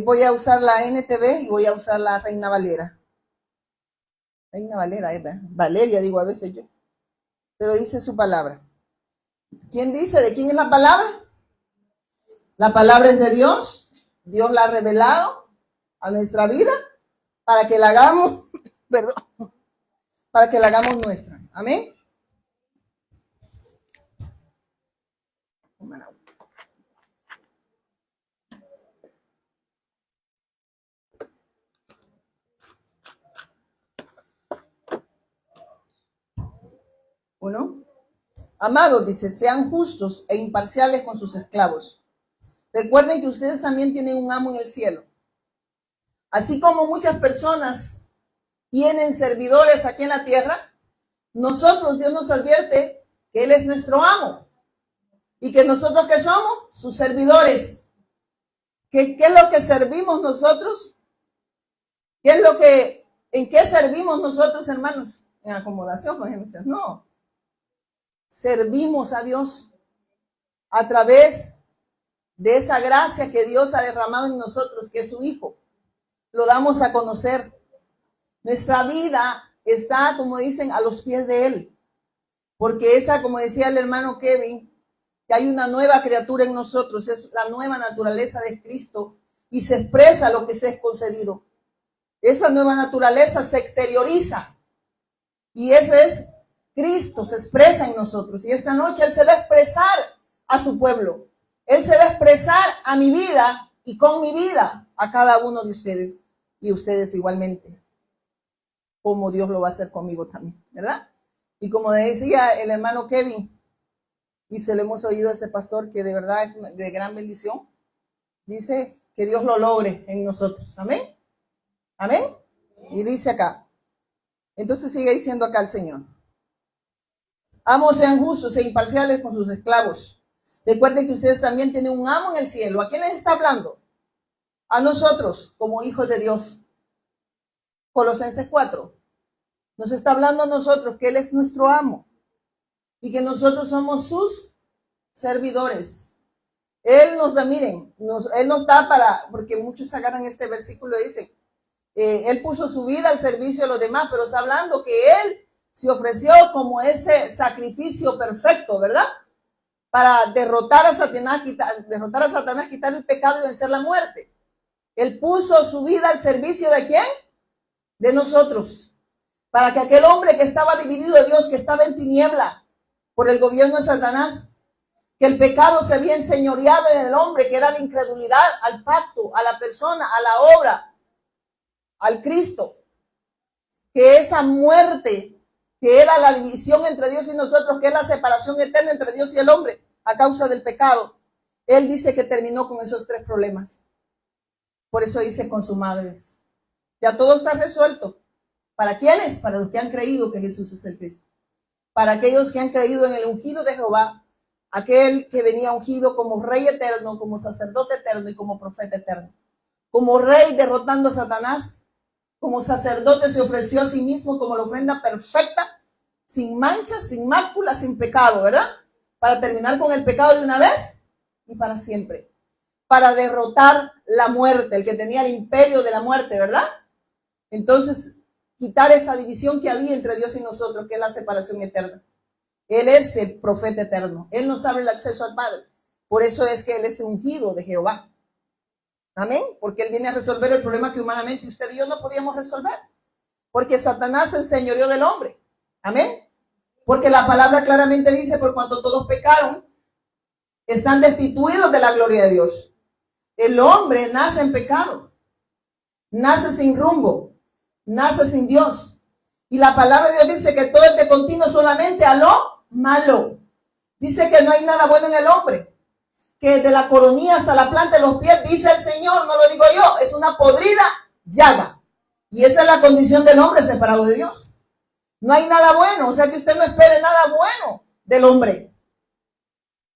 Voy a usar la NTV y voy a usar la Reina Valera. Reina Valera, Valeria digo a veces yo. Pero dice su palabra. ¿Quién dice? ¿De quién es la palabra? La palabra es de Dios. Dios la ha revelado a nuestra vida para que la hagamos, perdón, para que la hagamos nuestra. Amén. Uno. Amados, dice, sean justos e imparciales con sus esclavos. Recuerden que ustedes también tienen un amo en el cielo. Así como muchas personas tienen servidores aquí en la tierra, nosotros, Dios nos advierte que Él es nuestro amo. Y que nosotros, ¿qué somos? Sus servidores. ¿Qué es lo que servimos nosotros? ¿En qué servimos nosotros, hermanos? En acomodación, por ejemplo. No. Servimos a Dios a través de esa gracia que Dios ha derramado en nosotros, que es su Hijo. Lo damos a conocer. Nuestra vida está, como dicen, a los pies de Él. Porque esa, como decía el hermano Kevin, que hay una nueva criatura en nosotros, es la nueva naturaleza de Cristo y se expresa lo que se es concedido. Esa nueva naturaleza se exterioriza y ese es Cristo, se expresa en nosotros. Y esta noche Él se va a expresar a su pueblo. Él se va a expresar a mi vida y con mi vida a cada uno de ustedes y ustedes igualmente, como Dios lo va a hacer conmigo también, ¿verdad? Y como decía el hermano Kevin, y se lo hemos oído a ese pastor que de verdad es de gran bendición, dice que Dios lo logre en nosotros. Amén. Amén. Y dice acá, entonces sigue diciendo acá el Señor. Amos, sean justos e imparciales con sus esclavos. Recuerden que ustedes también tienen un amo en el cielo. ¿A quién les está hablando? A nosotros, como hijos de Dios. Colosenses 4. Nos está hablando a nosotros que Él es nuestro amo y que nosotros somos sus servidores. Él nos da, miren, Él nos da porque muchos agarran este versículo y dicen, Él puso su vida al servicio de los demás, pero está hablando que Él se ofreció como ese sacrificio perfecto, ¿verdad? Para derrotar a Satanás, quitar el pecado y vencer la muerte. Él puso su vida al servicio ¿de quién? De nosotros. Para que aquel hombre que estaba dividido de Dios, que estaba en tiniebla por el gobierno de Satanás, que el pecado se había enseñoreado en el hombre, que era la incredulidad al pacto, a la persona, a la obra, al Cristo, que esa muerte, que era la división entre Dios y nosotros, que es la separación eterna entre Dios y el hombre a causa del pecado, Él dice que terminó con esos 3 problemas. Por eso dice consumado es. Ya todo está resuelto. ¿Para quiénes? Para los que han creído que Jesús es el Cristo. Para aquellos que han creído en el ungido de Jehová, aquel que venía ungido como rey eterno, como sacerdote eterno y como profeta eterno. Como rey derrotando a Satanás, como sacerdote se ofreció a sí mismo como la ofrenda perfecta, sin mancha, sin mácula, sin pecado, ¿verdad? Para terminar con el pecado de una vez y para siempre. Para derrotar la muerte, el que tenía el imperio de la muerte, ¿verdad? Entonces, quitar esa división que había entre Dios y nosotros, que es la separación eterna. Él es el profeta eterno. Él nos abre el acceso al Padre. Por eso es que Él es el ungido de Jehová. Amén. Porque Él viene a resolver el problema que humanamente usted y yo no podíamos resolver. Porque Satanás es el señorío del hombre. Amén. Porque la palabra claramente dice, por cuanto todos pecaron, están destituidos de la gloria de Dios. El hombre nace en pecado. Nace sin rumbo. Nace sin Dios. Y la palabra de Dios dice que todo es de continuo solamente a lo malo. Dice que no hay nada bueno en el hombre. Que de la coronilla hasta la planta de los pies, dice el Señor, no lo digo yo, es una podrida llaga. Y esa es la condición del hombre separado de Dios. No hay nada bueno, o sea que usted no espere nada bueno del hombre.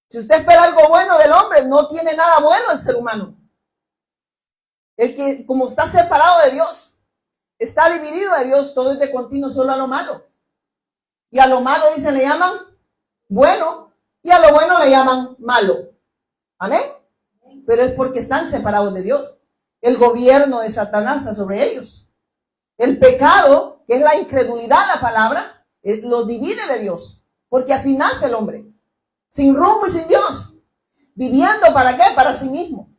Si usted espera algo bueno del hombre, no tiene nada bueno el ser humano. El que, como está separado de Dios, está dividido de Dios, todo es de continuo solo a lo malo. Y a lo malo, dicen, le llaman bueno, y a lo bueno le llaman malo. Amén. pero es porque están separados de Dios. El gobierno de Satanás está sobre ellos. El pecado, que es la incredulidad, la palabra, los divide de Dios, porque así nace el hombre, sin rumbo y sin Dios, viviendo ¿para qué? Para sí mismo,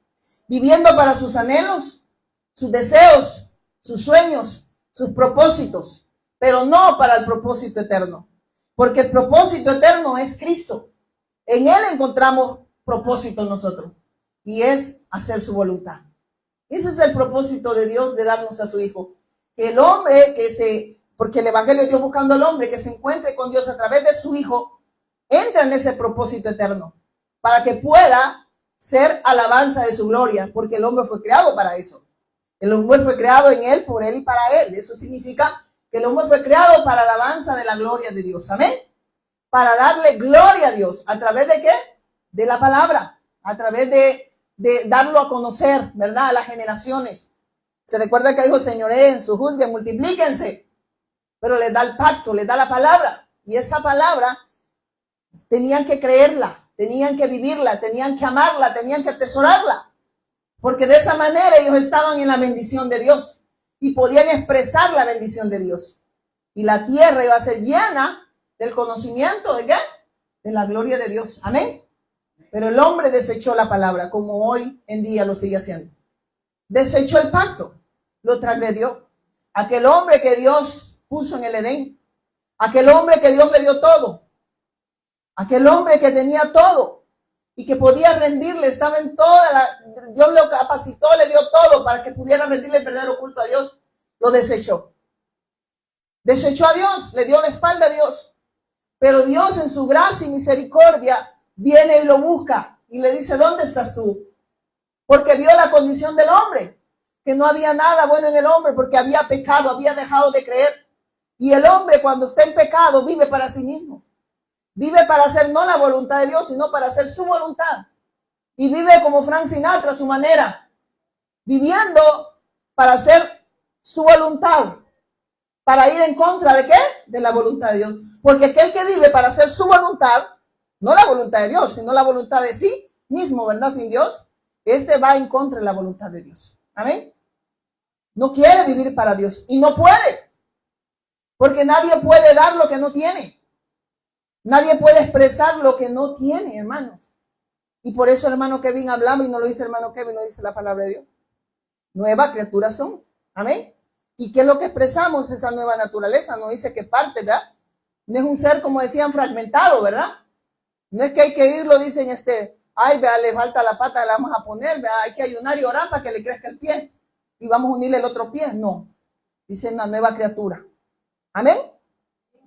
viviendo para sus anhelos, sus deseos, sus sueños, sus propósitos, pero no para el propósito eterno, porque el propósito eterno es Cristo. En Él encontramos propósito nosotros, y es hacer su voluntad. Ese es el propósito de Dios de darnos a su Hijo. Que el hombre porque el Evangelio de Dios buscando al hombre que se encuentre con Dios a través de su Hijo, entra en ese propósito eterno, para que pueda ser alabanza de su gloria, porque el hombre fue creado para eso. El hombre fue creado en Él, por Él y para Él. Eso significa que el hombre fue creado para alabanza de la gloria de Dios. Amén. Para darle gloria a Dios. ¿A través de qué? De la palabra. A través de darlo a conocer, ¿verdad? A las generaciones. Se recuerda que dijo el Señor, en su juzgue, multiplíquense. Pero les da el pacto, les da la palabra. Y esa palabra tenían que creerla, tenían que vivirla, tenían que amarla, tenían que atesorarla. Porque de esa manera ellos estaban en la bendición de Dios y podían expresar la bendición de Dios. Y la tierra iba a ser llena del conocimiento ¿de qué? De la gloria de Dios. Amén. Pero el hombre desechó la palabra, como hoy en día lo sigue haciendo. Desechó el pacto, lo transgredió. Aquel hombre que Dios puso en el Edén, aquel hombre que Dios le dio todo, aquel hombre que tenía todo y que podía rendirle, estaba en Dios lo capacitó, le dio todo para que pudiera rendirle el verdadero culto a Dios, lo desechó. Desechó a Dios, le dio la espalda a Dios. Pero Dios en su gracia y misericordia viene y lo busca y le dice, ¿dónde estás tú? Porque vio la condición del hombre, que no había nada bueno en el hombre porque había pecado, había dejado de creer. Y el hombre cuando está en pecado vive para sí mismo. Vive para hacer no la voluntad de Dios, sino para hacer su voluntad. Y vive como Frank Sinatra a su manera, viviendo para hacer su voluntad, para ir en contra de ¿qué? De la voluntad de Dios. Porque aquel que vive para hacer su voluntad, no la voluntad de Dios, sino la voluntad de sí mismo, ¿verdad? Sin Dios, va en contra de la voluntad de Dios. Amén. No quiere vivir para Dios y no puede, porque nadie puede dar lo que no tiene. Nadie puede expresar lo que no tiene, hermanos. Y por eso el hermano Kevin hablaba, y no lo dice el hermano Kevin, lo dice la palabra de Dios. Nueva criatura son. Amén. ¿Y qué es lo que expresamos? Esa nueva naturaleza. No dice que parte, ¿verdad? No es un ser, como decían, fragmentado, ¿verdad? No es que hay que irlo, dicen, ay, vea, le falta la pata, la vamos a poner, vea, hay que ayunar y orar para que le crezca el pie. Y vamos a unirle el otro pie. No. Dice una nueva criatura. Amén.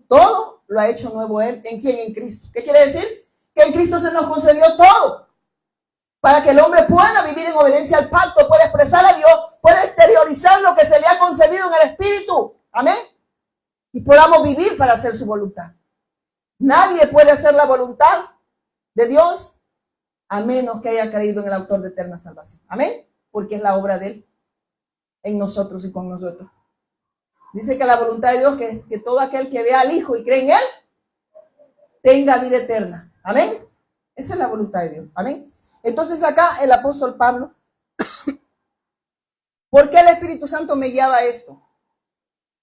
Todo lo ha hecho nuevo Él. ¿En quién? En Cristo. ¿Qué quiere decir? Que en Cristo se nos concedió todo. Para que el hombre pueda vivir en obediencia al pacto, pueda expresar a Dios, pueda exteriorizar lo que se le ha concedido en el Espíritu. Amén. Y podamos vivir para hacer su voluntad. Nadie puede hacer la voluntad de Dios a menos que haya creído en el autor de eterna salvación. Amén. Porque es la obra de Él en nosotros y con nosotros. Dice que la voluntad de Dios es que todo aquel que vea al Hijo y cree en Él tenga vida eterna. Amén. Esa es la voluntad de Dios. Amén. Entonces acá el apóstol Pablo, ¿por qué el Espíritu Santo me guiaba a esto?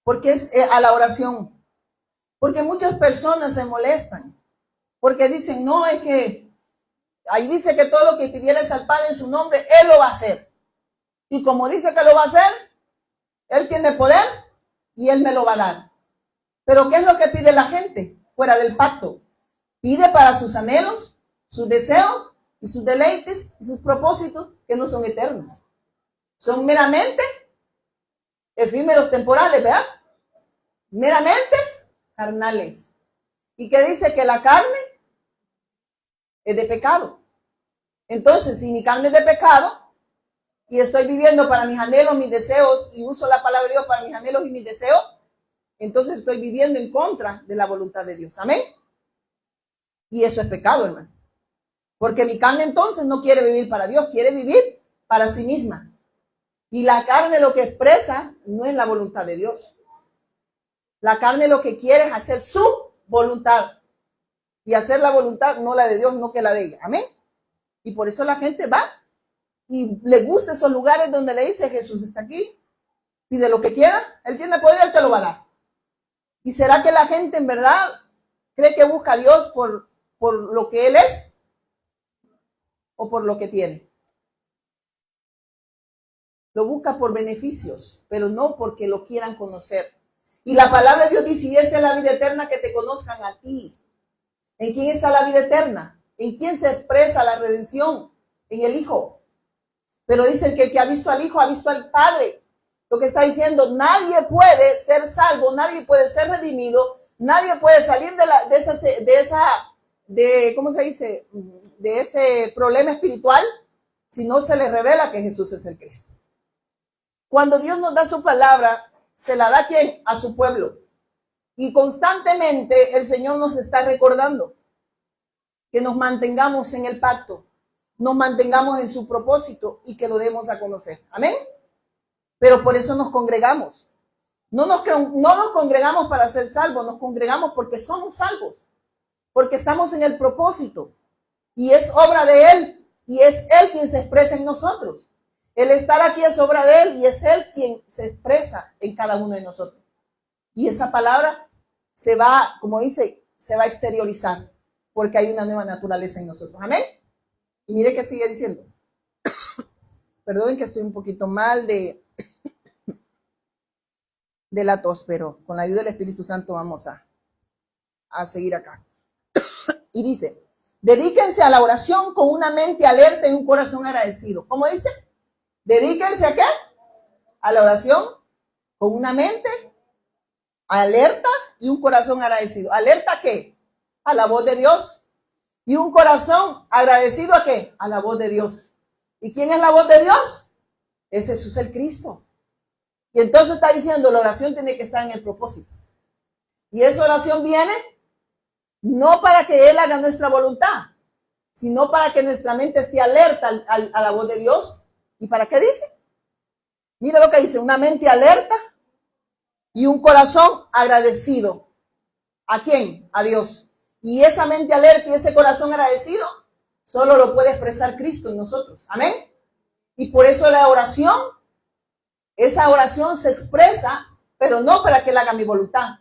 Porque es a la oración. Porque muchas personas se molestan. Porque dicen, no, es que ahí dice que todo lo que pidieres al Padre en su nombre, Él lo va a hacer. Y como dice que lo va a hacer, Él tiene poder y Él me lo va a dar. Pero ¿qué es lo que pide la gente fuera del pacto? Pide para sus anhelos, sus deseos y sus deleites y sus propósitos que no son eternos. Son meramente efímeros temporales, ¿verdad? Meramente carnales. Y que dice que la carne es de pecado. Entonces, si mi carne es de pecado y estoy viviendo para mis anhelos, mis deseos, y uso la palabra de Dios para mis anhelos y mis deseos, entonces estoy viviendo en contra de la voluntad de Dios. Amén. Y eso es pecado, hermano. Porque mi carne entonces no quiere vivir para Dios, quiere vivir para sí misma. Y la carne lo que expresa no es la voluntad de Dios. La carne lo que quiere es hacer su voluntad. Y hacer la voluntad, no la de Dios, no que la de ella. Amén. Y por eso la gente va y le gusta esos lugares donde le dice Jesús está aquí, pide lo que quiera, Él tiene poder, Él te lo va a dar. ¿Y será que la gente en verdad cree que busca a Dios por lo que Él es o por lo que tiene? Lo busca por beneficios, pero no porque lo quieran conocer. Y la palabra de Dios dice, y esa es la vida eterna, que te conozcan a ti. ¿En quién está la vida eterna? ¿En quién se expresa la redención? En el Hijo. Pero dice que el que ha visto al Hijo ha visto al Padre. Lo que está diciendo, nadie puede ser salvo, nadie puede ser redimido, nadie puede salir ¿cómo se dice? De ese problema espiritual si no se le revela que Jesús es el Cristo. Cuando Dios nos da su palabra, se la da ¿a quién? A su pueblo. Y constantemente el Señor nos está recordando que nos mantengamos en el pacto, nos mantengamos en su propósito y que lo demos a conocer. Amén. Pero por eso nos congregamos. No nos congregamos para ser salvos, nos congregamos porque somos salvos, porque estamos en el propósito y es obra de Él y es Él quien se expresa en nosotros. El estar aquí es obra de Él y es Él quien se expresa en cada uno de nosotros. Y esa palabra se va, como dice, se va a exteriorizar porque hay una nueva naturaleza en nosotros. Amén. Y mire que sigue diciendo. Perdonen que estoy un poquito mal de la tos, pero con la ayuda del Espíritu Santo vamos a seguir acá. Y dice, dedíquense a la oración con una mente alerta y un corazón agradecido. ¿Cómo dice? Dedíquense a qué? A la oración con una mente alerta y un corazón agradecido. ¿Alerta a qué? A la voz de Dios. Y un corazón agradecido a qué? A la voz de Dios. ¿Y quién es la voz de Dios? Es Jesús el Cristo. Y entonces está diciendo, la oración tiene que estar en el propósito. Y esa oración viene no para que Él haga nuestra voluntad, sino para que nuestra mente esté alerta a la voz de Dios. ¿Y para qué dice? Mira lo que dice, una mente alerta y un corazón agradecido. ¿A quién? A Dios. Y esa mente alerta y ese corazón agradecido solo lo puede expresar Cristo en nosotros. Amén. Y por eso la oración, esa oración se expresa, pero no para que Él haga mi voluntad,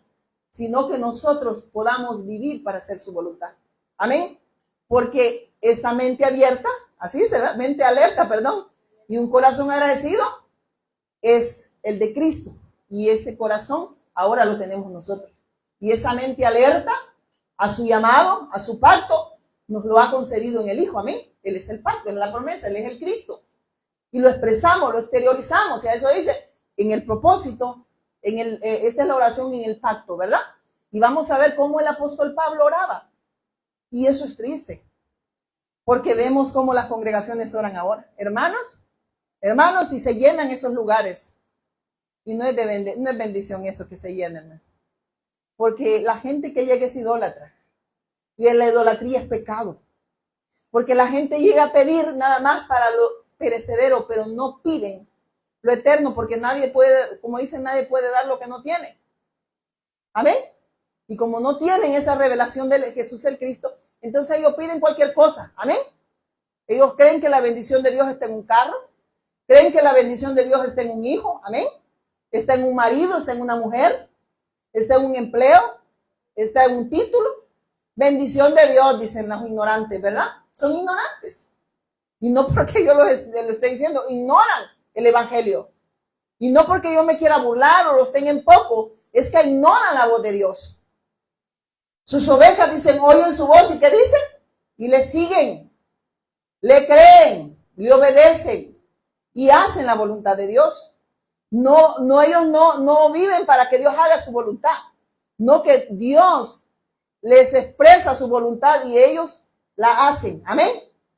sino que nosotros podamos vivir para hacer su voluntad. Amén. Porque esta mente abierta, así se ve, mente alerta, perdón, y un corazón agradecido es el de Cristo. Y ese corazón ahora lo tenemos nosotros. Y esa mente alerta a su llamado, a su pacto, nos lo ha concedido en el Hijo. Amén. Él es el pacto, Él es la promesa, Él es el Cristo. Y lo expresamos, lo exteriorizamos. Y a eso dice, en el propósito, esta es la oración en el pacto, ¿verdad? Y vamos a ver cómo el apóstol Pablo oraba. Y eso es triste, porque vemos cómo las congregaciones oran ahora. Hermanos, y se llenan esos lugares. Y no es bendición eso que se llenen. Porque la gente que llega es idólatra. Y en la idolatría es pecado. Porque la gente llega a pedir nada más para lo perecedero, pero no piden lo eterno, porque nadie puede, como dicen, nadie puede dar lo que no tiene. Amén. Y como no tienen esa revelación de Jesús el Cristo, entonces ellos piden cualquier cosa. Amén. Ellos creen que la bendición de Dios está en un carro, creen que la bendición de Dios está en un hijo. Amén. Está en un marido, está en una mujer, está en un empleo, está en un título. Bendición de Dios, dicen los ignorantes, ¿verdad? Son ignorantes. Y no porque yo lo esté diciendo, ignoran el evangelio. Y no porque yo me quiera burlar o los tenga en poco, es que ignoran la voz de Dios. Sus ovejas dicen, oyen su voz, ¿y qué dicen? Y le siguen, le creen, le obedecen y hacen la voluntad de Dios. Ellos no viven para que Dios haga su voluntad, no que Dios les expresa su voluntad y ellos la hacen. Amén.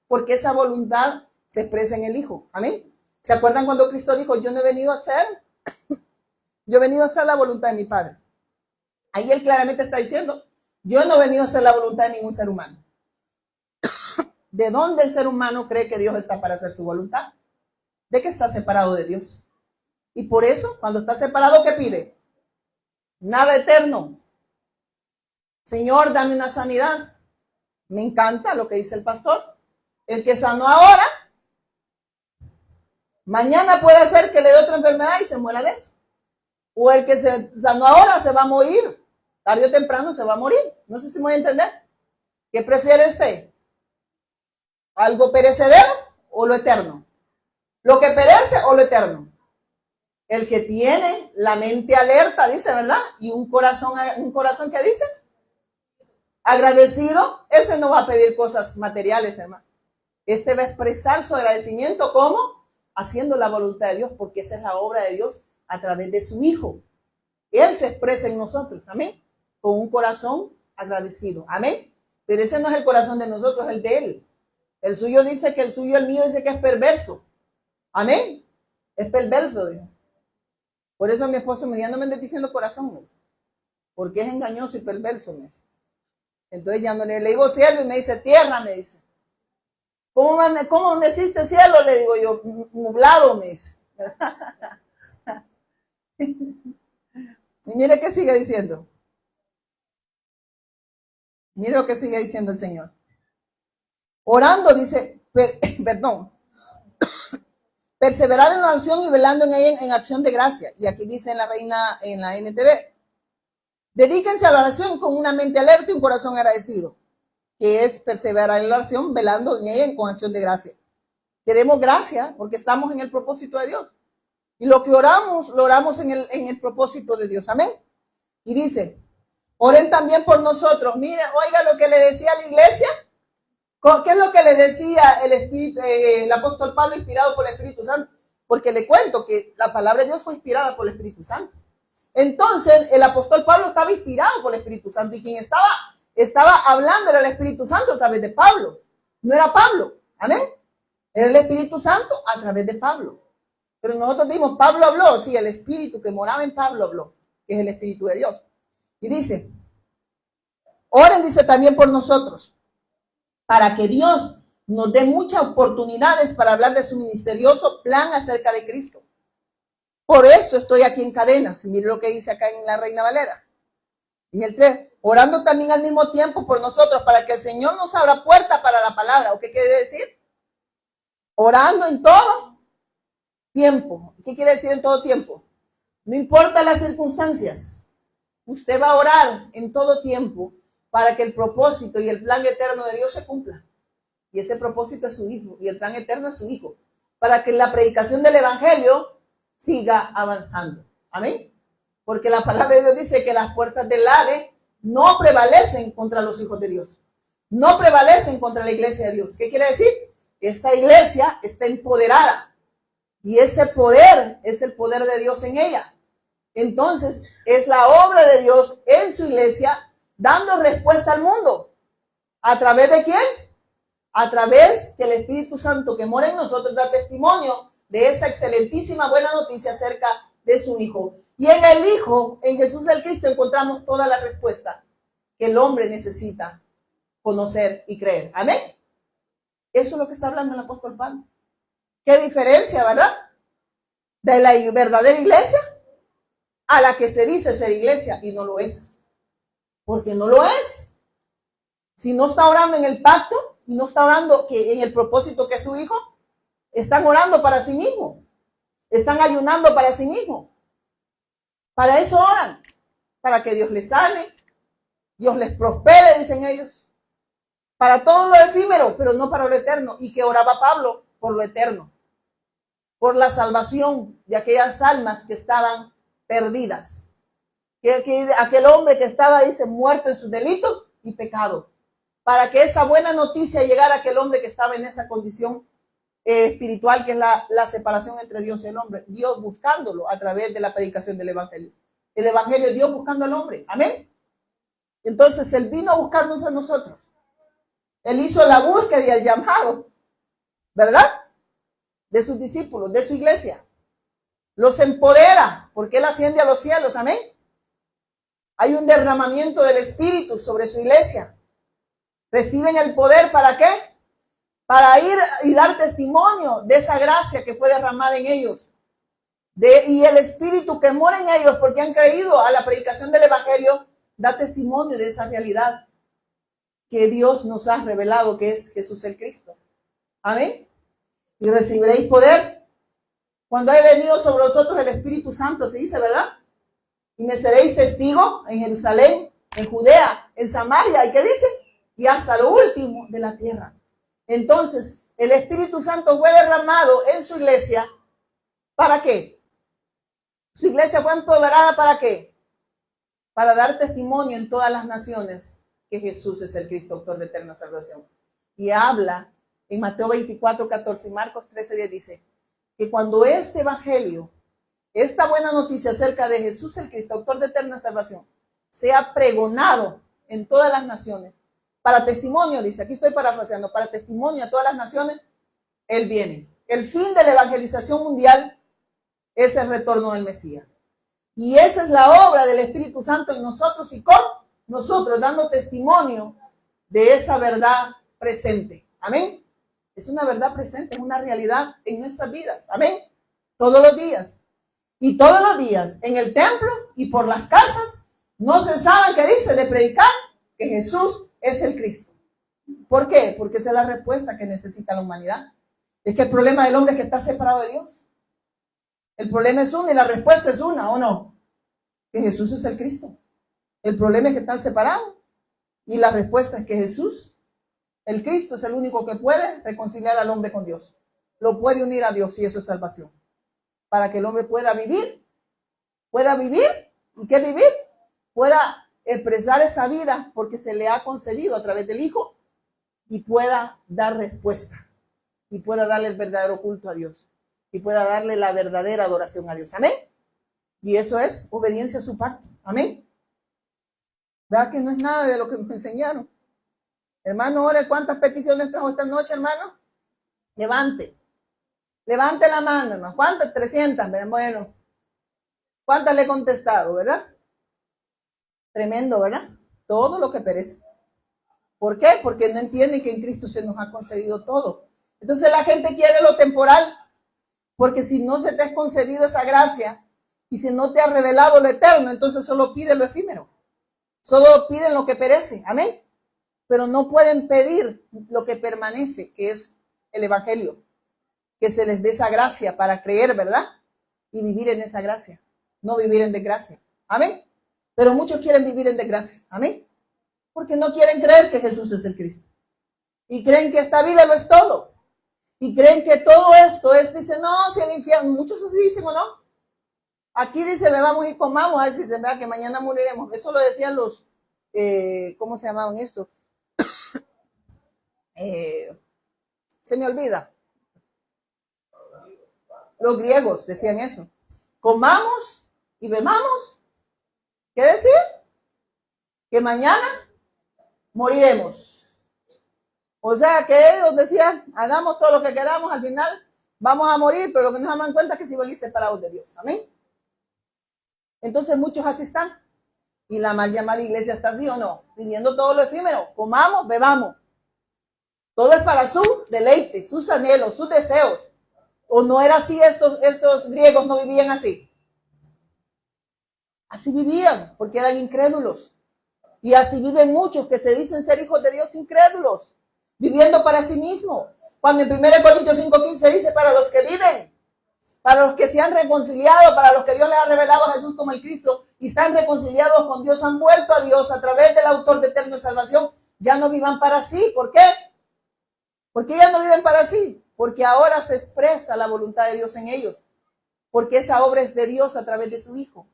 Porque esa voluntad se expresa en el Hijo. Amén. ¿Se acuerdan cuando Cristo dijo, yo no he venido a hacer la voluntad de mi Padre? Ahí Él claramente está diciendo, yo no he venido a hacer la voluntad de ningún ser humano. ¿De dónde el ser humano cree que Dios está para hacer su voluntad? De que está separado de Dios. Y por eso, cuando está separado, ¿qué pide? Nada eterno. Señor, dame una sanidad. Me encanta lo que dice el pastor. El que sanó ahora, Mañana puede ser que le dé otra enfermedad y se muera de eso. O el que se sanó ahora se va a morir. Tarde o temprano se va a morir. No sé si me voy a entender. ¿Qué prefiere usted? ¿Algo perecedero o lo eterno? ¿Lo que perece o lo eterno? El que tiene la mente alerta, dice, ¿verdad? Y un corazón que dice agradecido, ese no va a pedir cosas materiales, hermano. Este va a expresar su agradecimiento, ¿cómo? Haciendo la voluntad de Dios, porque esa es la obra de Dios a través de su Hijo. Él se expresa en nosotros, amén, con un corazón agradecido, amén. Pero ese no es el corazón de nosotros, es el de Él. El suyo dice que el suyo, el mío dice que es perverso, amén. Es perverso, dijo. Por eso mi esposo me no me ande diciendo corazón, porque es engañoso y perverso. Entonces ya no le digo cielo y me dice tierra, me dice. ¿Cómo me hiciste cielo? Le digo yo, nublado, me dice. Y mire qué sigue diciendo. Mire lo que sigue diciendo el Señor. Orando, dice, perdón. Perseverar en la oración y velando en ella en acción de gracia. Y aquí dice en la Reina, en la NTV. Dedíquense a la oración con una mente alerta y un corazón agradecido, que es perseverar en la oración, velando en ella con acción de gracia. Que demos gracia porque estamos en el propósito de Dios. Y lo que oramos, lo oramos en el propósito de Dios. Amén. Y dice, oren también por nosotros. Miren, oiga lo que le decía a la iglesia. ¿Qué es lo que le decía el apóstol Pablo inspirado por el Espíritu Santo? Porque le cuento que la palabra de Dios fue inspirada por el Espíritu Santo. Entonces, el apóstol Pablo estaba inspirado por el Espíritu Santo y quien estaba hablando era el Espíritu Santo a través de Pablo. No era Pablo, amén. Era el Espíritu Santo a través de Pablo. Pero nosotros dijimos, Pablo habló, sí, el Espíritu que moraba en Pablo habló, que es el Espíritu de Dios. Y dice, oren, dice también por nosotros, para que Dios nos dé muchas oportunidades para hablar de su misterioso plan acerca de Cristo. Por esto estoy aquí en cadenas. Mire lo que dice acá en la Reina Valera. En el 3, orando también al mismo tiempo por nosotros, para que el Señor nos abra puerta para la palabra. ¿O qué quiere decir? Orando en todo tiempo. ¿Qué quiere decir en todo tiempo? No importa las circunstancias. Usted va a orar en todo tiempo para que el propósito y el plan eterno de Dios se cumpla. Y ese propósito es su Hijo. Y el plan eterno es su Hijo. Para que la predicación del Evangelio siga avanzando. Amén. Porque la palabra de Dios dice que las puertas del Hades no prevalecen contra los hijos de Dios. No prevalecen contra la iglesia de Dios. ¿Qué quiere decir? Esta iglesia está empoderada. Y ese poder es el poder de Dios en ella. Entonces, es la obra de Dios en su iglesia dando respuesta al mundo. ¿A través de quién? A través que el Espíritu Santo que mora en nosotros da testimonio de esa excelentísima buena noticia acerca de su Hijo. Y en el Hijo, en Jesús el Cristo, encontramos toda la respuesta que el hombre necesita conocer y creer. Amén. Eso es lo que está hablando el apóstol Pablo. Qué diferencia, ¿verdad? De la verdadera iglesia a la que se dice ser iglesia y no lo es. Porque no lo es. Si no está orando en el pacto y no está orando en el propósito que es su Hijo, están orando para sí mismos. Están ayunando para sí mismos. Para eso oran. Para que Dios les sane. Dios les prospere, dicen ellos. Para todo lo efímero, pero no para lo eterno. ¿Y que oraba Pablo? Por lo eterno. Por la salvación de aquellas almas que estaban perdidas. Que aquel hombre que estaba, dice, muerto en sus delitos y pecados. Para que esa buena noticia llegara a aquel hombre que estaba en esa condición espiritual, que es la separación entre Dios y el hombre. Dios buscándolo a través de la predicación del Evangelio. El Evangelio es Dios buscando al hombre. Amén. Entonces Él vino a buscarnos a nosotros. Él hizo la búsqueda y el llamado, ¿verdad? De sus discípulos, de su iglesia. Los empodera porque Él asciende a los cielos. Amén. Hay un derramamiento del Espíritu sobre su iglesia. Reciben el poder, ¿para qué? Para ir y dar testimonio de esa gracia que fue derramada en ellos. Y el Espíritu que mora en ellos porque han creído a la predicación del Evangelio, da testimonio de esa realidad que Dios nos ha revelado, que es Jesús el Cristo. Amén. Y recibiréis poder Cuando ha venido sobre vosotros el Espíritu Santo, se dice, ¿verdad? Y me seréis testigo en Jerusalén, en Judea, en Samaria, ¿y qué dice? Y hasta lo último de la tierra. Entonces, el Espíritu Santo fue derramado en su iglesia, ¿para qué? Su iglesia fue empoderada, ¿para qué? Para dar testimonio en todas las naciones que Jesús es el Cristo, autor de eterna salvación. Y habla en Mateo 24, 14 y Marcos 13, 10 dice que cuando este evangelio, esta buena noticia acerca de Jesús el Cristo, autor de eterna salvación, sea pregonado en todas las naciones, para testimonio, dice, aquí estoy parafraseando, para testimonio a todas las naciones, Él viene. El fin de la evangelización mundial es el retorno del Mesías. Y esa es la obra del Espíritu Santo en nosotros y con nosotros, dando testimonio de esa verdad presente. Amén. Es una verdad presente, es una realidad en nuestras vidas. Amén. Todos los días. Y todos los días en el templo y por las casas no cesaban, ¿qué dice? De predicar que Jesús es el Cristo. ¿Por qué? Porque esa es la respuesta que necesita la humanidad. Es que el problema del hombre es que está separado de Dios. El problema es uno y la respuesta es una, ¿o no? Que Jesús es el Cristo. El problema es que están separados y la respuesta es que Jesús, el Cristo, es el único que puede reconciliar al hombre con Dios. Lo puede unir a Dios y eso es salvación. Para que el hombre pueda vivir ¿y qué vivir? Pueda expresar esa vida porque se le ha concedido a través del Hijo y pueda dar respuesta y pueda darle el verdadero culto a Dios y pueda darle la verdadera adoración a Dios. Amén. Y eso es obediencia a su pacto. Amén. ¿Verdad que no es nada de lo que nos enseñaron? Hermano, ore, ¿cuántas peticiones trajo esta noche, hermano? Levante la mano, hermano. ¿Cuántas? 300. Bueno, ¿cuántas le he contestado, verdad? Tremendo, ¿verdad? Todo lo que perece. ¿Por qué? Porque no entienden que en Cristo se nos ha concedido todo. Entonces la gente quiere lo temporal, porque si no se te ha concedido esa gracia y si no te ha revelado lo eterno, entonces solo pide lo efímero. Solo piden lo que perece. Amén. Pero no pueden pedir lo que permanece, que es el evangelio. Que se les dé esa gracia para creer, ¿verdad? Y vivir en esa gracia. No vivir en desgracia. Amén. Pero muchos quieren vivir en desgracia. Amén. Porque no quieren creer que Jesús es el Cristo. Y creen que esta vida lo es todo. Y creen que todo esto es, dicen, no, si el infierno, muchos así dicen o no. Aquí dice, bebamos y comamos, a ver si se vea que mañana moriremos. Eso lo decían los, ¿cómo se llamaban esto? Se me olvida. Los griegos decían eso. Comamos y bebamos. ¿Qué decir? Que mañana moriremos. O sea que ellos decían, hagamos todo lo que queramos, al final vamos a morir, pero lo que nos dan cuenta es que se van a ir separados de Dios. Amén. Entonces muchos así están. Y la mal llamada iglesia está así o no, pidiendo todo lo efímero. Comamos, bebamos. Todo es para su deleite, sus anhelos, sus deseos. ¿O no era así? Estos griegos no vivían así. Así vivían, porque eran incrédulos. Y así viven muchos que se dicen ser hijos de Dios incrédulos, viviendo para sí mismos. Cuando en 1 Corintios 5:15 dice, para los que viven, para los que se han reconciliado, para los que Dios les ha revelado a Jesús como el Cristo y están reconciliados con Dios, han vuelto a Dios a través del autor de eterna salvación, ya no vivan para sí. ¿Por qué? Porque ya no viven para sí, porque ahora se expresa la voluntad de Dios en ellos, porque esa obra es de Dios a través de su Hijo.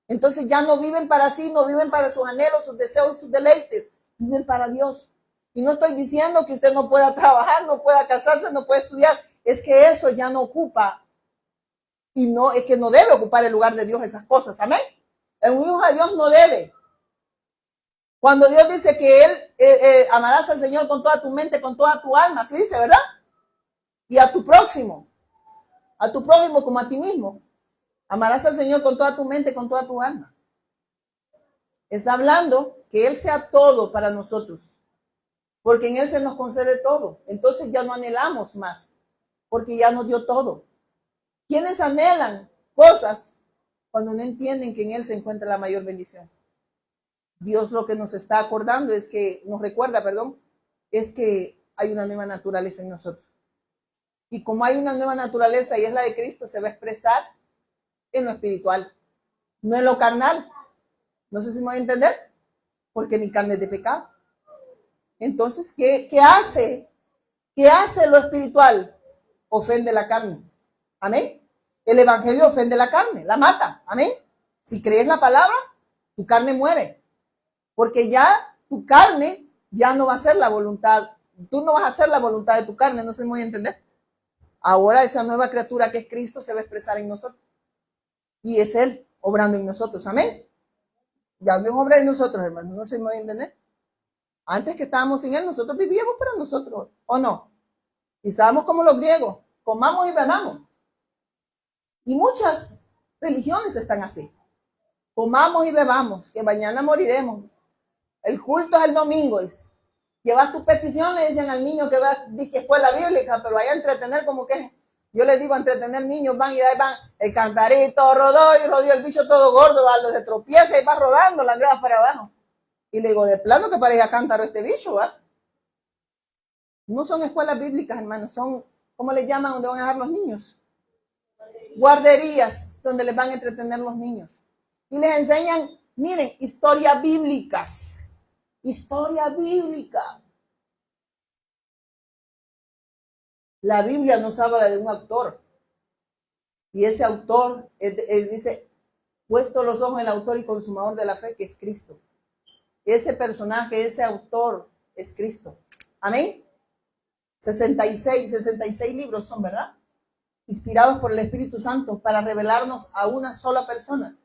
Entonces ya no viven para sí, no viven para sus anhelos, sus deseos, sus deleites, viven para Dios. Y no estoy diciendo que usted no pueda trabajar, no pueda casarse, no pueda estudiar, es que eso ya no ocupa, y no, es que no debe ocupar el lugar de Dios esas cosas, amén. Un hijo de Dios no debe. Cuando Dios dice que Él amarás al Señor con toda tu mente, con toda tu alma, así dice, ¿verdad? Y a tu próximo como a ti mismo. Amarás al Señor con toda tu mente, con toda tu alma. Está hablando que Él sea todo para nosotros, porque en Él se nos concede todo. Entonces ya no anhelamos más, porque ya nos dio todo. ¿Quiénes anhelan cosas cuando no entienden que en Él se encuentra la mayor bendición? Dios lo que nos está acordando es que, nos recuerda, es que hay una nueva naturaleza en nosotros. Y como hay una nueva naturaleza y es la de Cristo, se va a expresar en lo espiritual, no en lo carnal. No sé si me voy a entender, porque mi carne es de pecado. Entonces, ¿qué hace? ¿Qué hace lo espiritual? Ofende la carne. Amén. El evangelio ofende la carne, la mata. Amén. Si crees la palabra, tu carne muere. Porque ya tu carne ya no va a ser la voluntad. Tú no vas a hacer la voluntad de tu carne, no sé si me voy a entender. Ahora esa nueva criatura que es Cristo se va a expresar en nosotros. Y es Él obrando en nosotros. Amén. Ya no es obra de nosotros, hermanos. No sé si me voy a entender. Antes que estábamos sin Él, nosotros vivíamos para nosotros. ¿O no? Y estábamos como los griegos. Comamos y bebamos. Y muchas religiones están así. Comamos y bebamos, que mañana moriremos. El culto es el domingo. Llevas tu petición, le dicen al niño que va a escuela bíblica, pero vaya a entretener como que, yo les digo, a entretener niños, van y ahí van, el cantarito rodó y rodó el bicho todo gordo, va, lo se tropieza y va rodando las gradas para abajo. Y le digo, de plano que parezca cántaro este bicho, ¿va? No son escuelas bíblicas, hermanos, son, ¿cómo les llaman donde van a dejar los niños? Guarderías, donde les van a entretener los niños. Y les enseñan, miren, historias bíblicas. Historia bíblica. La Biblia nos habla de un autor. Y ese autor, dice, puesto los ojos en el autor y consumador de la fe, que es Cristo. Ese personaje, ese autor, es Cristo. Amén. 66 libros son, ¿verdad? Inspirados por el Espíritu Santo para revelarnos a una sola persona,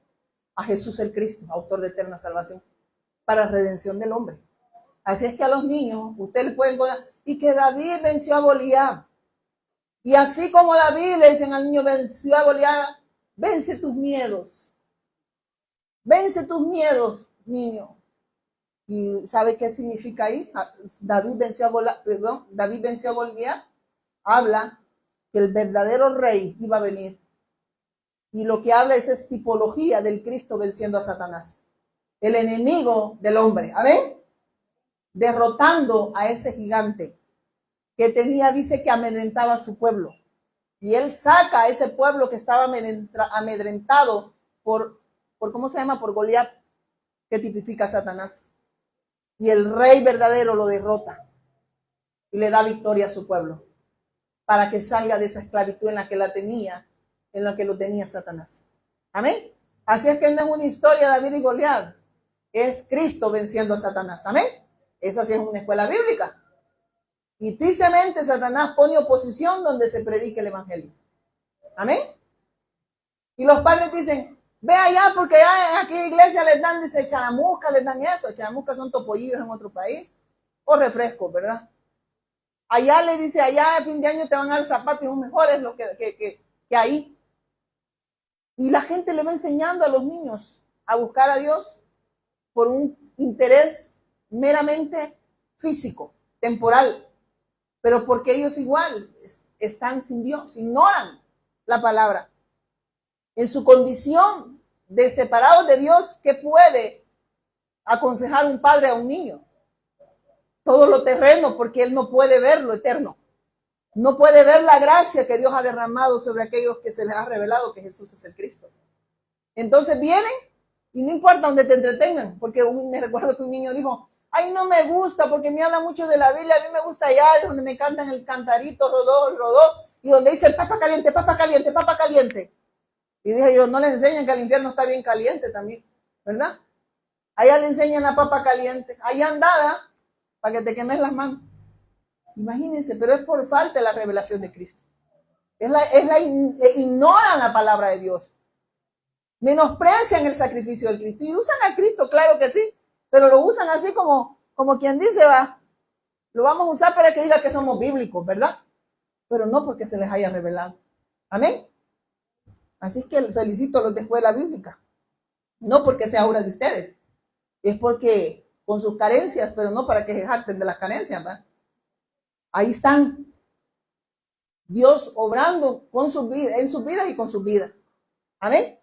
a Jesús el Cristo, autor de eterna salvación, para redención del hombre. Así es que a los niños, ustedes les pueden contar, y que David venció a Goliat. Y así como David le dicen al niño, venció a Goliat, vence tus miedos. Vence tus miedos, niño. ¿Y sabe qué significa ahí? David venció a Goliat. Habla que el verdadero rey iba a venir. Y lo que habla es tipología del Cristo venciendo a Satanás. El enemigo del hombre. ¿Amén? Derrotando a ese gigante que tenía, dice que amedrentaba a su pueblo. Y él saca a ese pueblo que estaba amedrentado por ¿cómo se llama? Por Goliat, que tipifica a Satanás. Y el rey verdadero lo derrota y le da victoria a su pueblo para que salga de esa esclavitud en la que lo tenía Satanás. Amén. Así es que no es una historia de David y Goliat, es Cristo venciendo a Satanás. Amén. Esa sí es una escuela bíblica. Y tristemente Satanás pone oposición donde se predica el evangelio. Amén. Y los padres dicen, ve allá porque ya aquí iglesia les dan, dice, charamusca, les dan eso. Charamusca son topollillos en otro país o refrescos, ¿verdad? Allá le dice, allá a fin de año te van a dar zapatos y un mejor es lo que ahí. Y la gente le va enseñando a los niños a buscar a Dios por un interés meramente físico, temporal, pero porque ellos igual están sin Dios, ignoran la palabra. En su condición de separados de Dios, ¿qué puede aconsejar un padre a un niño? Todo lo terreno, porque él no puede ver lo eterno. No puede ver la gracia que Dios ha derramado sobre aquellos que se les ha revelado que Jesús es el Cristo. Entonces vienen y no importa donde te entretengan, porque me recuerdo que un niño dijo, ay, no me gusta porque me habla mucho de la Biblia, a mí me gusta allá, donde me cantan el cantarito, rodó, y donde dice el papa caliente, papa caliente, papa caliente. Y dije yo, no le enseñan que el infierno está bien caliente también, ¿verdad? Allá le enseñan la papa caliente, allá andaba para que te quemes las manos. Imagínense, pero es por falta de la revelación de Cristo. Ignoran la palabra de Dios. Menosprecian el sacrificio del Cristo. Y usan a Cristo, claro que sí, pero lo usan así como quien dice, va, lo vamos a usar para que diga que somos bíblicos, ¿verdad? Pero no porque se les haya revelado. Amén. Así que felicito a los de escuela bíblica. No porque sea obra de ustedes, es porque con sus carencias, pero no para que se jacten de las carencias, ¿va? Ahí están Dios obrando con sus vidas, en sus vidas y con sus vidas. Amén.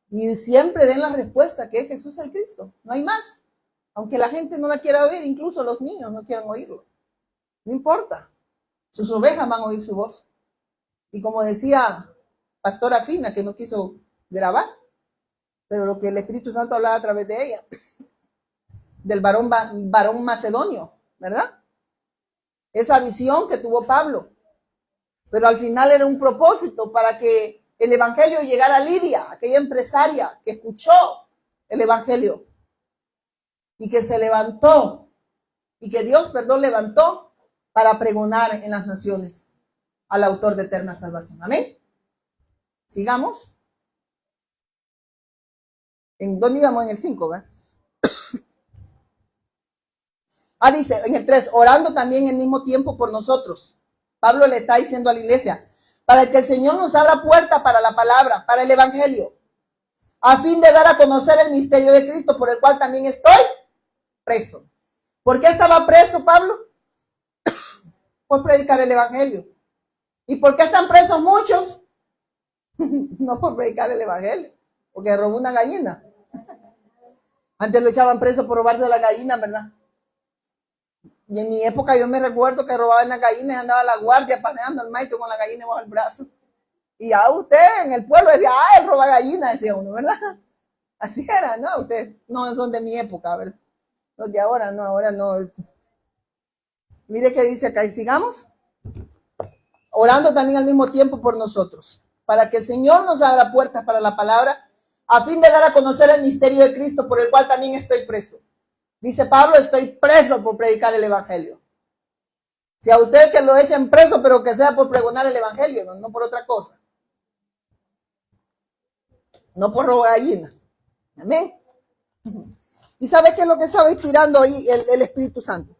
Y siempre den la respuesta que es Jesús el Cristo. No hay más. Aunque la gente no la quiera oír, incluso los niños no quieran oírlo. No importa. Sus ovejas van a oír su voz. Y como decía Pastora Fina, que no quiso grabar, pero lo que el Espíritu Santo hablaba a través de ella, del varón macedonio, ¿verdad? Esa visión que tuvo Pablo. Pero al final era un propósito para que el evangelio llegara a Lidia, aquella empresaria que escuchó el evangelio y que se levantó y que Dios, levantó para pregonar en las naciones al autor de eterna salvación. Amén. Sigamos. ¿Dónde íbamos? En el 5, ¿verdad? Dice en el 3, orando también al mismo tiempo por nosotros. Pablo le está diciendo a la iglesia, para que el Señor nos abra puerta para la palabra, para el evangelio, a fin de dar a conocer el misterio de Cristo, por el cual también estoy preso. ¿Por qué estaba preso Pablo? Por predicar el evangelio. ¿Y por qué están presos muchos? No por predicar el evangelio, porque robó una gallina. Antes lo echaban preso por robarse la gallina, ¿verdad? Y en mi época yo me recuerdo que robaban las gallinas y andaba la guardia paneando al maestro con la gallina bajo el brazo. Y ya usted en el pueblo decía, él roba gallinas, decía uno, ¿verdad? Así era, ¿no? Usted no son de mi época, ¿verdad? Los de ahora no. Mire qué dice acá, y sigamos. Orando también al mismo tiempo por nosotros, para que el Señor nos abra puertas para la palabra, a fin de dar a conocer el misterio de Cristo, por el cual también estoy preso. Dice Pablo, estoy preso por predicar el evangelio. Si a usted que lo echen preso, pero que sea por pregonar el evangelio, no por otra cosa. No por robar gallina. Amén. ¿Y sabe qué es lo que estaba inspirando ahí el Espíritu Santo?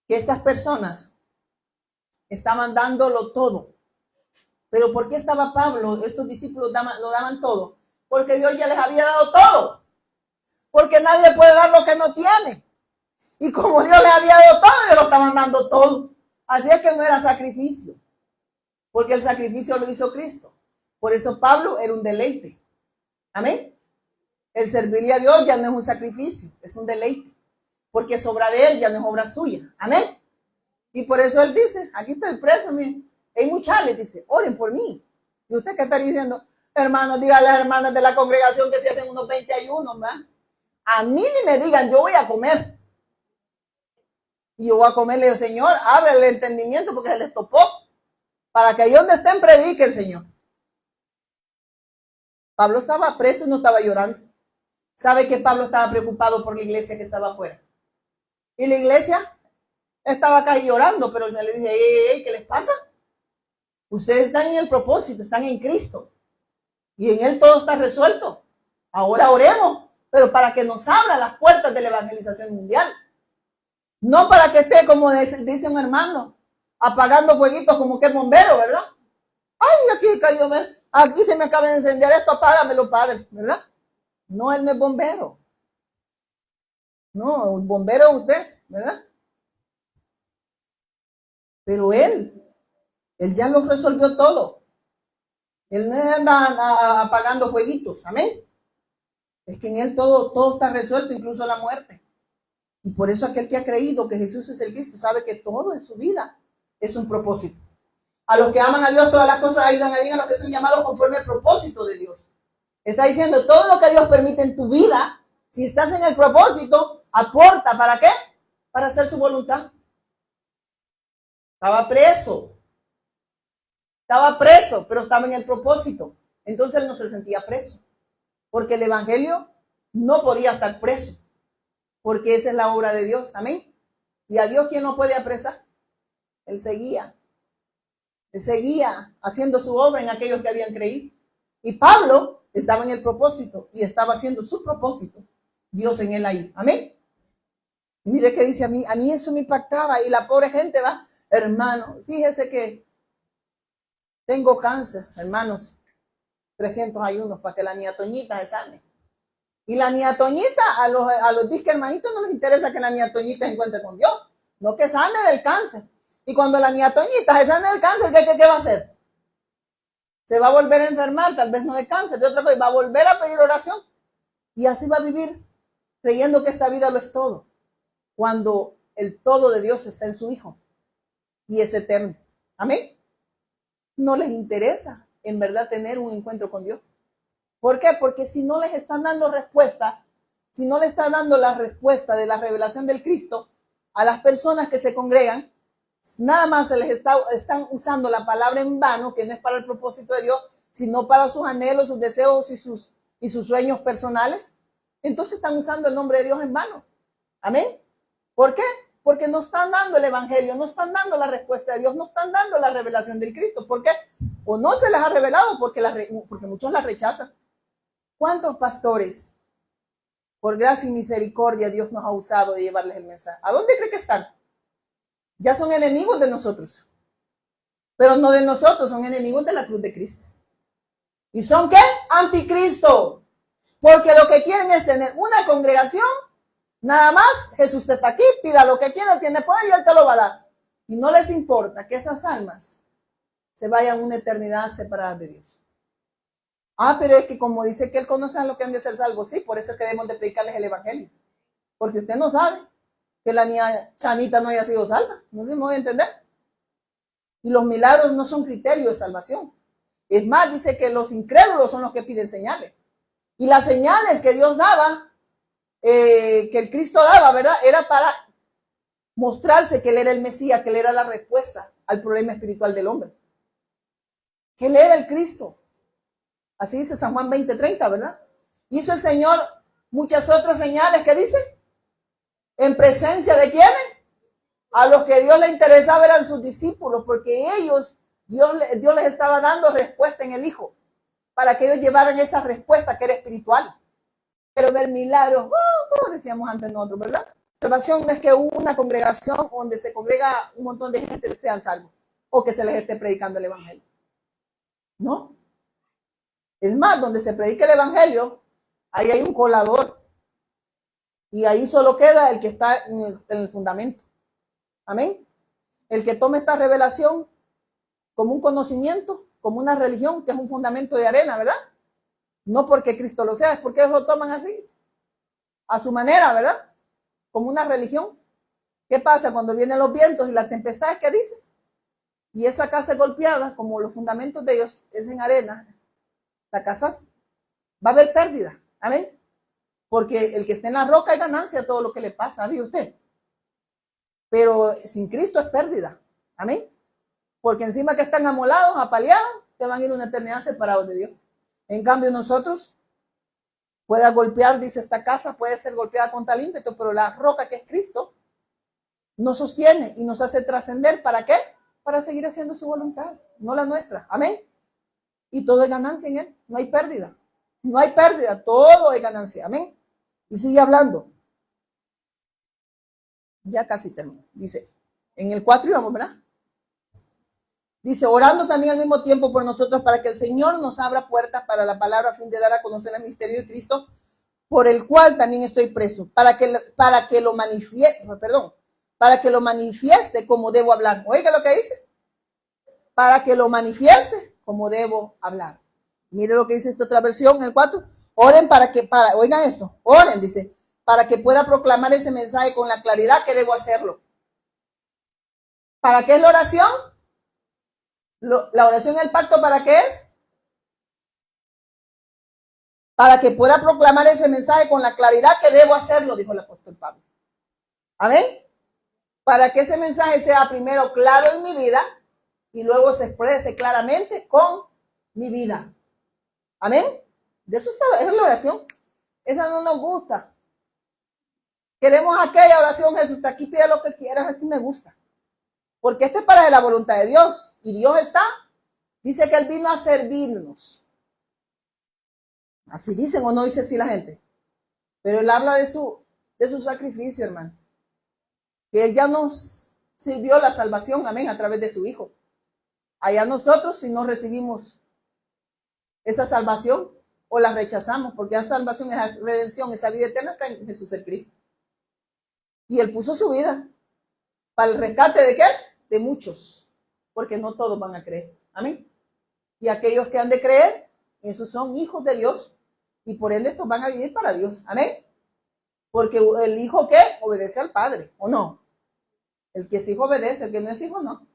Que estas personas estaban dándolo todo. Pero ¿por qué estaba Pablo? Estos discípulos lo daban todo. Porque Dios ya les había dado todo. Porque nadie puede dar lo que no tiene. Y como Dios les había dado todo, ellos lo estaban dando todo. Así es que no era sacrificio. Porque el sacrificio lo hizo Cristo. Por eso Pablo era un deleite. Amén. El servirle a Dios ya no es un sacrificio, es un deleite. Porque es obra de él, ya no es obra suya. Amén. Y por eso él dice, aquí estoy preso, miren. Hay muchachos, dice, oren por mí. Y usted que está diciendo, hermanos, díganle a las hermanas de la congregación que se hacen unos 20 ayunos, ¿verdad? A mí ni me digan, yo voy a comer. Y yo voy a comer, le digo, Señor, abre el entendimiento porque se les topó. Para que ahí donde estén prediquen, Señor. Pablo estaba preso y no estaba llorando. ¿Sabe que Pablo estaba preocupado por la iglesia que estaba afuera? Y la iglesia estaba acá llorando, pero se le dice, ¿qué les pasa? Ustedes están en el propósito, están en Cristo. Y en Él todo está resuelto. Ahora oremos, pero para que nos abra las puertas de la evangelización mundial. No para que esté, como dice un hermano, apagando fueguitos como que es bombero, ¿verdad? Ay, aquí cayó, aquí se me acaba de encender esto, apágamelo, Padre, ¿verdad? No, él no es bombero. No, el bombero es usted, ¿verdad? Pero él ya lo resolvió todo. Él no anda apagando fueguitos, amén. Es que en él todo está resuelto, incluso la muerte. Y por eso aquel que ha creído que Jesús es el Cristo sabe que todo en su vida es un propósito. A los que aman a Dios todas las cosas ayudan a bien, a los que son llamados conforme al propósito de Dios. Está diciendo, todo lo que Dios permite en tu vida, si estás en el propósito, aporta, ¿para qué? Para hacer su voluntad. Estaba preso, pero estaba en el propósito. Entonces él no se sentía preso, porque el evangelio no podía estar preso, porque esa es la obra de Dios, amén. Y a Dios, ¿quién no puede apresar? Él seguía haciendo su obra en aquellos que habían creído. Y Pablo estaba en el propósito y estaba haciendo su propósito. Dios en él ahí. Amén. Y mire qué dice a mí eso me impactaba. Y la pobre gente va, hermano, fíjese que tengo cáncer, hermanos. 300 ayunos para que la niña Toñita se sane. Y la niña Toñita, a los disque hermanitos no les interesa que la niña Toñita se encuentre con Dios. No, que sane del cáncer. Y cuando la niña Toñita se sane del cáncer, ¿qué va a hacer? Se va a volver a enfermar, tal vez no de cáncer, de otra cosa, y va a volver a pedir oración. Y así va a vivir, creyendo que esta vida lo es todo, cuando el todo de Dios está en su Hijo. y es eterno. Amén. No les interesa en verdad tener un encuentro con Dios. ¿Por qué? Porque si no les están dando respuesta, si no le están dando la respuesta de la revelación del Cristo a las personas que se congregan, nada más se les están usando la palabra en vano, que no es para el propósito de Dios, sino para sus anhelos, sus deseos y sus sueños personales. Entonces están usando el nombre de Dios en vano. Amén. ¿Por qué? Porque no están dando el evangelio, no están dando la respuesta de Dios, no están dando la revelación del Cristo. ¿Por qué? O no se les ha revelado porque muchos la rechazan. ¿Cuántos pastores, por gracia y misericordia, Dios nos ha usado de llevarles el mensaje? ¿A dónde cree que están? Ya son enemigos de nosotros. Pero no de nosotros, son enemigos de la cruz de Cristo. ¿Y son qué? Anticristo. Porque lo que quieren es tener una congregación. Nada más, Jesús está aquí, pida lo que quiera, tiene poder y Él te lo va a dar. Y no les importa que esas almas se vayan una eternidad separadas de Dios. Pero es que como dice que Él conoce a los que han de ser salvos, sí, por eso es que debemos de predicarles el evangelio. Porque usted no sabe que la niña Chanita no haya sido salva. No sé si me voy a entender. Y los milagros no son criterio de salvación. Es más, dice que los incrédulos son los que piden señales. Y las señales que Dios daba, que el Cristo daba, ¿verdad? Era para mostrarse que Él era el Mesías, que Él era la respuesta al problema espiritual del hombre. Que Él era el Cristo. Así dice San Juan 20:30, ¿verdad? Hizo el Señor muchas otras señales, ¿qué dice? ¿En presencia de quiénes? A los que Dios le interesaba eran sus discípulos, porque ellos, Dios les estaba dando respuesta en el Hijo, para que ellos llevaran esa respuesta que era espiritual. Pero ver milagros, como decíamos antes nosotros, ¿verdad? Salvación no es que una congregación donde se congrega un montón de gente sean salvos, o que se les esté predicando el evangelio. ¿No? Es más, donde se predica el evangelio, ahí hay un colador. Y ahí solo queda el que está en el fundamento. Amén. El que tome esta revelación como un conocimiento, como una religión, que es un fundamento de arena, ¿verdad? No porque Cristo lo sea, es porque ellos lo toman así, a su manera, ¿verdad? Como una religión. ¿Qué pasa cuando vienen los vientos y las tempestades? ¿Qué dice? Y esa casa golpeada, como los fundamentos de ellos es en arena, la casa va a haber pérdida. Amén. Porque el que esté en la roca hay ganancia todo lo que le pasa, ¿sabe usted? Pero sin Cristo es pérdida. Amén. Porque encima que están amolados, apaleados, se van a ir una eternidad separados de Dios. En cambio nosotros, pueda golpear, dice esta casa, puede ser golpeada con tal ímpetu, pero la roca que es Cristo nos sostiene y nos hace trascender. ¿Para qué? Para seguir haciendo su voluntad, no la nuestra. Amén. Y todo es ganancia en Él, no hay pérdida. No hay pérdida, todo es ganancia. Amén. Y sigue hablando. Ya casi termino. Dice, en el 4 íbamos, ¿verdad? Dice, orando también al mismo tiempo por nosotros para que el Señor nos abra puertas para la palabra a fin de dar a conocer el misterio de Cristo, por el cual también estoy preso, para que lo manifieste como debo hablar. Oiga lo que dice. Para que lo manifieste como debo hablar. Mire lo que dice esta otra versión, el 4. Oren oigan esto, oren, dice, para que pueda proclamar ese mensaje con la claridad que debo hacerlo. ¿Para qué es la oración? La oración en el pacto, ¿para qué es? Para que pueda proclamar ese mensaje con la claridad que debo hacerlo, dijo el apóstol Pablo. Amén. Para que ese mensaje sea primero claro en mi vida y luego se exprese claramente con mi vida. Amén. De eso es la oración. Esa no nos gusta. Queremos aquella oración, Jesús está aquí, pide lo que quieras, así me gusta. Porque este es para la voluntad de Dios. Y Dios dice que Él vino a servirnos. Así dicen o no dice así la gente. Pero Él habla de su sacrificio, hermano. Que Él ya nos sirvió la salvación, amén, a través de su Hijo. Allá nosotros, si no recibimos esa salvación o la rechazamos, porque esa salvación, esa redención, esa vida eterna está en Jesús el Cristo. Y Él puso su vida para el rescate de ¿qué? De muchos, porque no todos van a creer. Amén. Y aquellos que han de creer, esos son hijos de Dios, y por ende estos van a vivir para Dios. Amén. Porque el hijo ¿qué? Obedece al Padre, ¿o no? El que es hijo obedece, el que no es hijo no.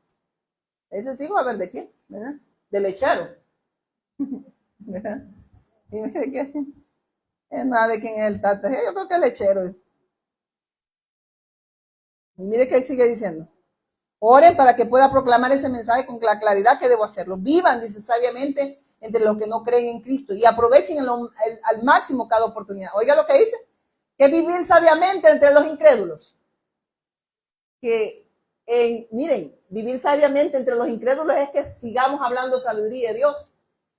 Ese sí va a ver de quién, ¿verdad? De lechero. ¿Verdad? Y mire que no sabe quién es el tata. Yo creo que es lechero. Y mire que él sigue diciendo. Oren para que pueda proclamar ese mensaje con la claridad que debo hacerlo. Vivan, dice, sabiamente entre los que no creen en Cristo y aprovechen al máximo cada oportunidad. Oiga lo que dice, que vivir sabiamente entre los incrédulos. Miren, vivir sabiamente entre los incrédulos es que sigamos hablando sabiduría de Dios.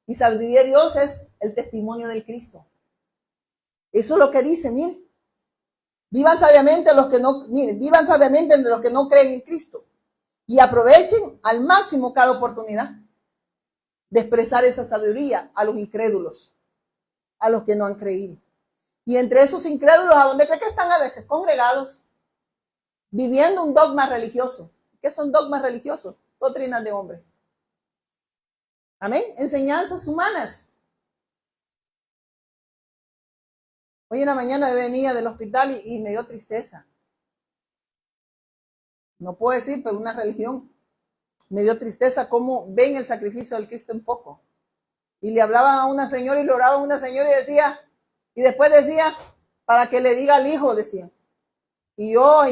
Y sabiduría de Dios es el testimonio del Cristo. Eso es lo que dice, miren. Vivan sabiamente los que no, miren, vivan sabiamente entre los que no creen en Cristo. Y aprovechen al máximo cada oportunidad de expresar esa sabiduría a los incrédulos, a los que no han creído. Y entre esos incrédulos, ¿a dónde creen que están a veces? Congregados, viviendo un dogma religioso. ¿Qué son dogmas religiosos? Doctrinas de hombres. Amén. Enseñanzas humanas. Hoy en la mañana venía del hospital y me dio tristeza. No puedo decir, pero una religión. Me dio tristeza cómo ven el sacrificio del Cristo en poco. Y le hablaban a una señora y le oraban a una señora y decía, y después decía, para que le diga al hijo, decía. Y yo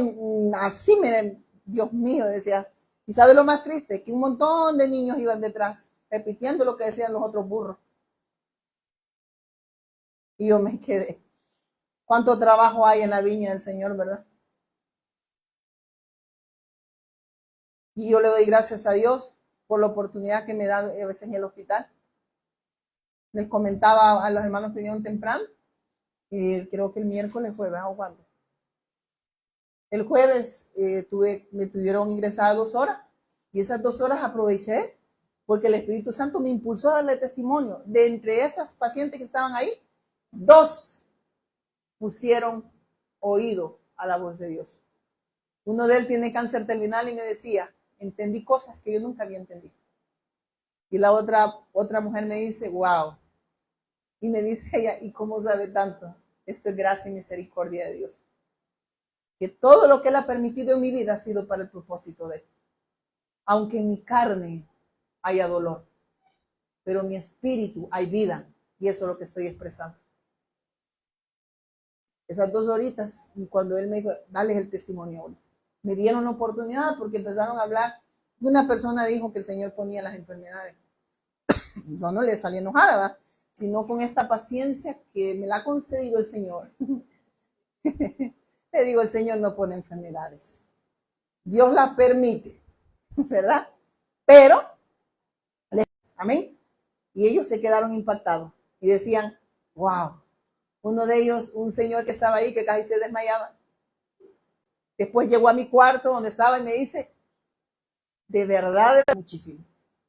así Dios mío, decía. ¿Y sabe lo más triste? Que un montón de niños iban detrás, repitiendo lo que decían los otros burros. Y yo me quedé. ¿Cuánto trabajo hay en la viña del Señor, verdad? Y yo le doy gracias a Dios por la oportunidad que me da a veces en el hospital. Les comentaba a los hermanos que vinieron temprano, creo que el miércoles fue, ¿verdad? ¿O cuándo? El jueves me tuvieron ingresada 2 horas y esas 2 horas aproveché porque el Espíritu Santo me impulsó a darle testimonio. De entre esas pacientes que estaban ahí, 2 pusieron oído a la voz de Dios. Uno de él tiene cáncer terminal y me decía, entendí cosas que yo nunca había entendido. Y la otra mujer me dice, wow. Y me dice ella, ¿y cómo sabe tanto? Esto es gracia y misericordia de Dios. Que todo lo que Él ha permitido en mi vida ha sido para el propósito de Él. Aunque en mi carne haya dolor, pero en mi espíritu hay vida. Y eso es lo que estoy expresando. Esas 2 horitas, y cuando Él me dijo, dale el testimonio hoy. Me dieron la oportunidad porque empezaron a hablar. Una persona dijo que el Señor ponía las enfermedades. Yo no le salí enojada, ¿verdad? Sino con esta paciencia que me la ha concedido el Señor. Le digo, el Señor no pone enfermedades. Dios las permite, ¿verdad? Pero, amén. Y ellos se quedaron impactados y decían, wow. Uno de ellos, un señor que estaba ahí, que casi se desmayaba. Después llegó a mi cuarto donde estaba y me dice, de verdad, muchísimo.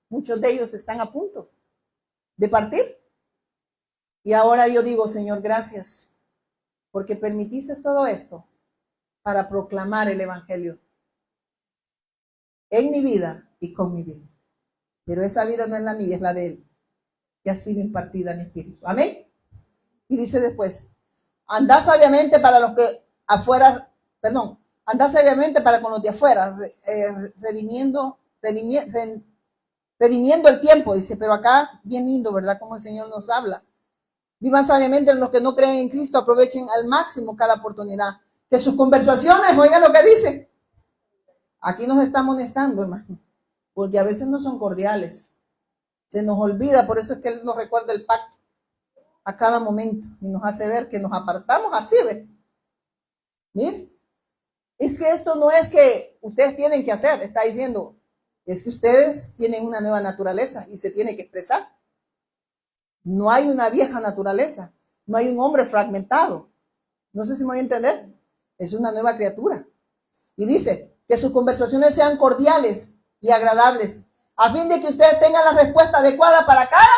Muchos de ellos están a punto de partir. Y ahora yo digo, Señor, gracias, porque permitiste todo esto para proclamar el Evangelio en mi vida y con mi vida. Pero esa vida no es la mía, es la de Él, que ha sido impartida en mi espíritu. Amén. Y dice después, andad sabiamente para los que afuera, andad sabiamente para con los de afuera, redimiendo el tiempo, dice, pero acá bien lindo, ¿verdad? Como el Señor nos habla. Vivan sabiamente los que no creen en Cristo, aprovechen al máximo cada oportunidad. Que sus conversaciones, oigan lo que dice. Aquí nos está amonestando, hermano, porque a veces no son cordiales. Se nos olvida, por eso es que Él nos recuerda el pacto a cada momento y nos hace ver que nos apartamos así, ¿ves? Miren, es que esto no es que ustedes tienen que hacer, está diciendo, es que ustedes tienen una nueva naturaleza y se tiene que expresar. No hay una vieja naturaleza, no hay un hombre fragmentado. No sé si me voy a entender. Es una nueva criatura. Y dice que sus conversaciones sean cordiales y agradables, a fin de que ustedes tengan la respuesta adecuada para cada.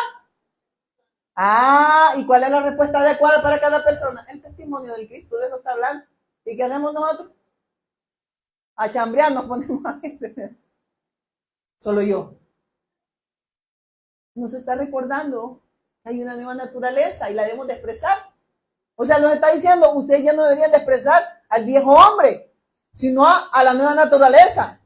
¿Y cuál es la respuesta adecuada para cada persona? El testimonio del Cristo, de eso está hablando. ¿Y qué hacemos nosotros? A chambrear nos ponemos a gente. Solo yo. Nos está recordando que hay una nueva naturaleza y la debemos de expresar. O sea, nos está diciendo, ustedes ya no deberían de expresar al viejo hombre, sino a la nueva naturaleza.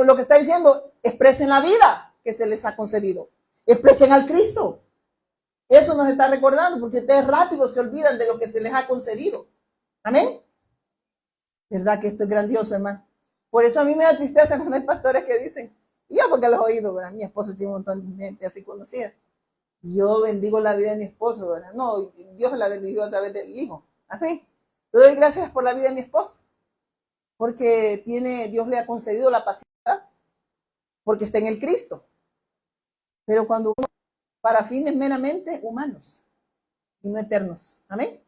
Lo que está diciendo, expresen la vida que se les ha concedido. Expresen al Cristo. Eso nos está recordando, porque ustedes rápido se olvidan de lo que se les ha concedido. Amén. ¿Verdad que esto es grandioso, hermano? Por eso a mí me da tristeza cuando hay pastores que dicen, y yo porque los he oído, ¿verdad? Mi esposo tiene un montón de gente así conocida. Yo bendigo la vida de mi esposo, ¿verdad? No, Dios la bendijo a través del Hijo. Amén. Le doy gracias por la vida de mi esposo, porque Dios le ha concedido la paciencia, porque está en el Cristo. Pero cuando uno, para fines meramente humanos y no eternos. Amén.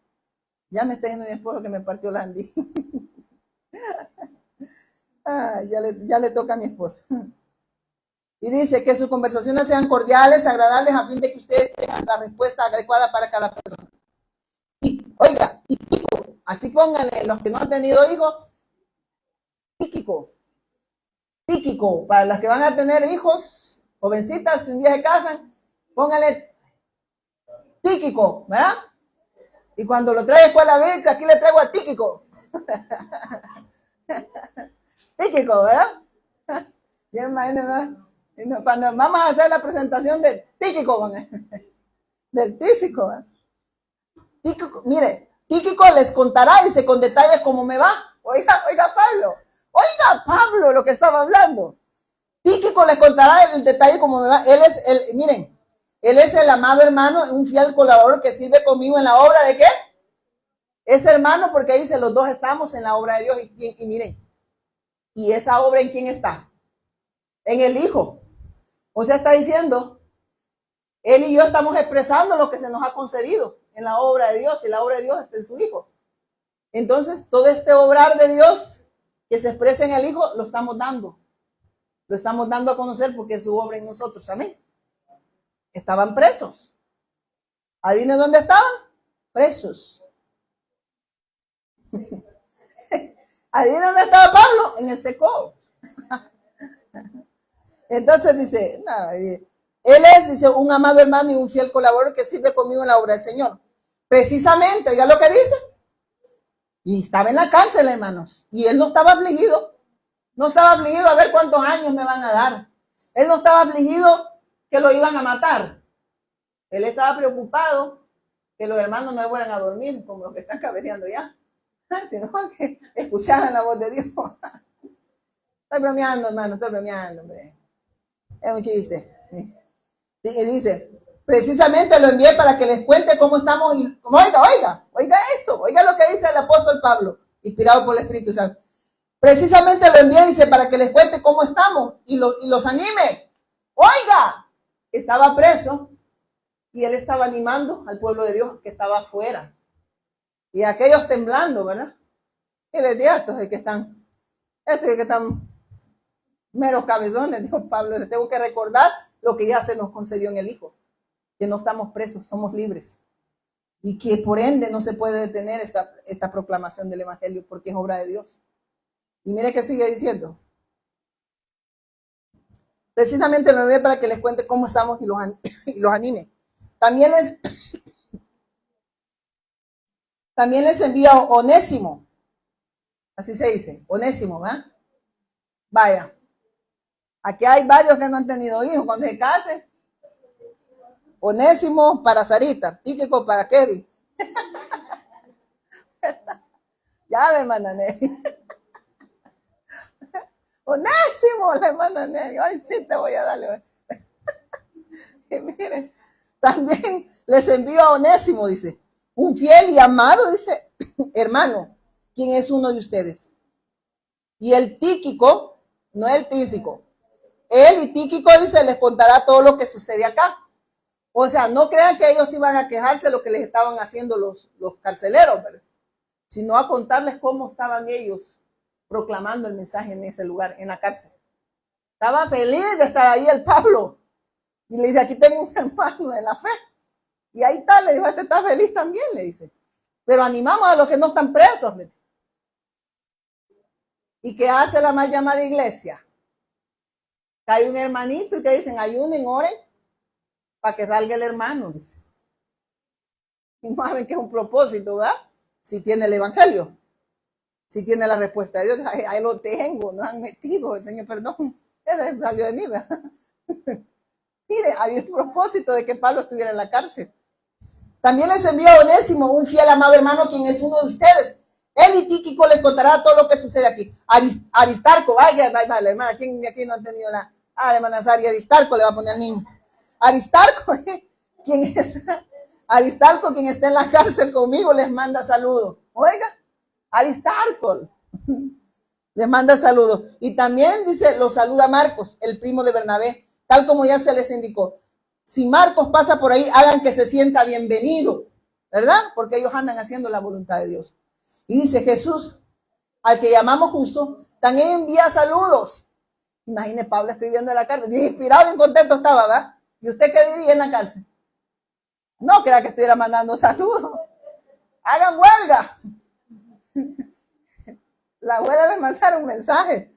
Ya me está diciendo mi esposo que me partió la Andy. Ya le toca a mi esposo. Y dice que sus conversaciones sean cordiales, agradables, a fin de que ustedes tengan la respuesta adecuada para cada persona. Y, oiga, tíquico, así pónganle los que no han tenido hijos, tíquico, para las que van a tener hijos, jovencitas, si un día se casan, pónganle tíquico, ¿verdad? Y cuando lo trae a escuela bíblica, aquí le traigo a tíquico. Tíquico, ¿verdad? Yo imagino, cuando vamos a hacer la presentación de tíquico, del tísico, ¿verdad? Tíquico, mire, Tíquico les contará, dice, con detalles cómo me va. Oiga Pablo, lo que estaba hablando. Tíquico les contará el detalle cómo me va. Él es el amado hermano, un fiel colaborador que sirve conmigo en la obra de ¿qué? Es hermano porque ahí dice, los dos estamos en la obra de Dios. Y miren, ¿y esa obra en quién está? En el Hijo. O sea, está diciendo, él y yo estamos expresando lo que se nos ha concedido en la obra de Dios, y la obra de Dios está en su Hijo. Entonces, todo este obrar de Dios que se expresa en el Hijo, lo estamos dando. Lo estamos dando a conocer porque es su obra en nosotros. Amén. Estaban presos. ¿Adivinen dónde estaban? Presos. ¿Adivinen dónde estaba Pablo? En el secó. Entonces dice, nada, él es, dice, un amado hermano y un fiel colaborador que sirve conmigo en la obra del Señor. Precisamente, oiga lo que dice. Y estaba en la cárcel, hermanos. Y él no estaba afligido. No estaba afligido a ver cuántos años me van a dar. Él no estaba afligido que lo iban a matar. Él estaba preocupado que los hermanos no fueran a dormir, como los que están cabeceando ya. Sino que escucharan la voz de Dios. Estoy bromeando, hermano, estoy bromeando, hombre. Es un chiste. Y dice, precisamente lo envié para que les cuente cómo estamos. Oiga esto, oiga lo que dice el apóstol Pablo, inspirado por el Espíritu Santo. Precisamente lo envié, dice, para que les cuente cómo estamos y los anime. Oiga, estaba preso y él estaba animando al pueblo de Dios que estaba afuera. Y aquellos temblando, ¿verdad? Y les digo, estos es que están meros cabezones, dijo Pablo, les tengo que recordar lo que ya se nos concedió en el Hijo, que no estamos presos, somos libres. Y que por ende no se puede detener esta proclamación del Evangelio porque es obra de Dios. Y mire que sigue diciendo. Precisamente lo envié para que les cuente cómo estamos y los anime. También les envía Onésimo. Así se dice, Onésimo, ¿verdad? Vaya. Aquí hay varios que no han tenido hijos. Cuando se casen, Onésimo para Sarita, Tíquico para Kevin. Ya, mi hermana Nelly. Onésimo, la hermana Nelly. Ay, sí te voy a darle. Y miren, también les envío a Onésimo, dice, un fiel y amado, dice, hermano, quien es uno de ustedes. Y el Tíquico, no el Tísico, él y Tíquico, dice, les contará todo lo que sucede acá. O sea, no crean que ellos iban a quejarse de lo que les estaban haciendo los carceleros, ¿verdad? Sino a contarles cómo estaban ellos proclamando el mensaje en ese lugar, en la cárcel. Estaba feliz de estar ahí el Pablo. Y le dice, aquí tengo un hermano de la fe. Y ahí está, le dijo, este está feliz también, le dice. Pero animamos a los que no están presos. ¿Y qué hace la más llamada iglesia? Que hay un hermanito y que dicen, ayunen, oren, para que salga el hermano, dice. Y no saben que es un propósito, ¿verdad? Si tiene el evangelio, si tiene la respuesta de Dios, ahí lo tengo, nos han metido, el Señor, perdón, Ese salió de mí, ¿verdad? Mire, había un propósito de que Pablo estuviera en la cárcel. También les envió a Onésimo, un fiel amado hermano, quien es uno de ustedes. Él y Tíquico les contará todo lo que sucede aquí. Aristarco, vaya, la hermana, ¿quién de aquí no ha tenido la? La hermana Sari, Aristarco le va a poner al niño. Aristarco, Aristarco, quien está en la cárcel conmigo, les manda saludos. Oiga, Aristarco les manda saludos. Y también dice, los saluda Marcos, el primo de Bernabé, tal como ya se les indicó. Si Marcos pasa por ahí, hagan que se sienta bienvenido, ¿verdad? Porque ellos andan haciendo la voluntad de Dios. Y dice Jesús, al que llamamos justo, también envía saludos. Imagine Pablo escribiendo en la cárcel, bien inspirado, bien contento estaba, ¿verdad? ¿Y usted qué diría en la cárcel? No crea que estuviera mandando saludos. Hagan huelga. La abuela les mandaron un mensaje.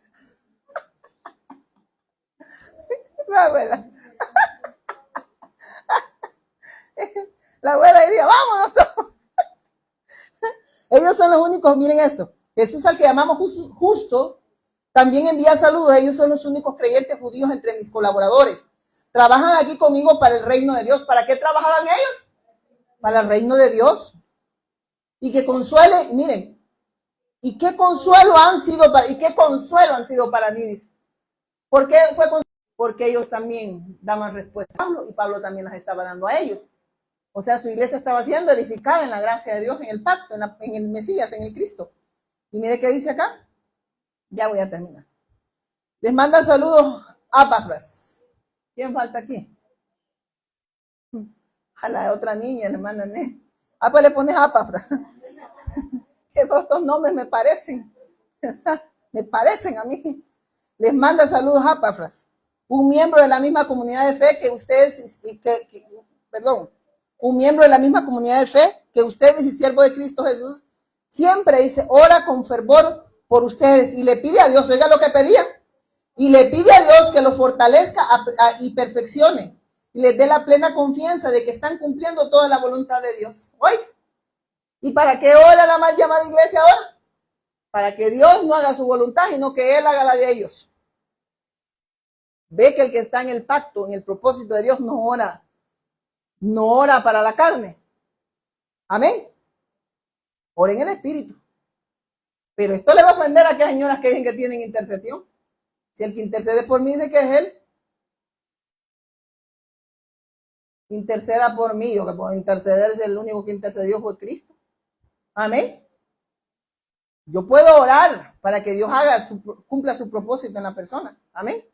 La abuela. La abuela diría, vámonos todos. Ellos son los únicos, miren esto. Jesús, al que llamamos justo, también envía saludos. Ellos son los únicos creyentes judíos entre mis colaboradores. Trabajan aquí conmigo para el reino de Dios. ¿Para qué trabajaban ellos? Para el reino de Dios. Y que consuele, miren, y qué consuelo han sido para mí. ¿Por qué fue consuelo? Porque ellos también daban respuesta a Pablo y Pablo también las estaba dando a ellos. O sea, su iglesia estaba siendo edificada en la gracia de Dios, en el pacto, en el Mesías, en el Cristo. Y mire qué dice acá. Ya voy a terminar. Les manda saludos a Epafras. ¿Quién falta aquí? A la otra niña, le mandan. Pues le pones a Epafras. Que estos nombres me parecen. Me parecen a mí. Les manda saludos a Epafras, un miembro de la misma comunidad de fe que ustedes, un miembro de la misma comunidad de fe que ustedes y siervo de Cristo Jesús, siempre dice, ora con fervor por ustedes y le pide a Dios, oiga lo que pedía, y le pide a Dios que lo fortalezca y perfeccione y les dé la plena confianza de que están cumpliendo toda la voluntad de Dios. Oiga, ¿y para qué ora la mal llamada iglesia ahora? Para que Dios no haga su voluntad, sino que Él haga la de ellos. Ve que el que está en el pacto, en el propósito de Dios, no ora para la carne. Amén. Ora en el espíritu. Pero esto le va a ofender a aquellas señoras que dicen que tienen intercesión. Si el que intercede por mí dice que es Él, interceda por mí. Yo que puedo interceder, es el único que intercedió fue Cristo. Amén. Yo puedo orar para que Dios cumpla su propósito en la persona. Amén.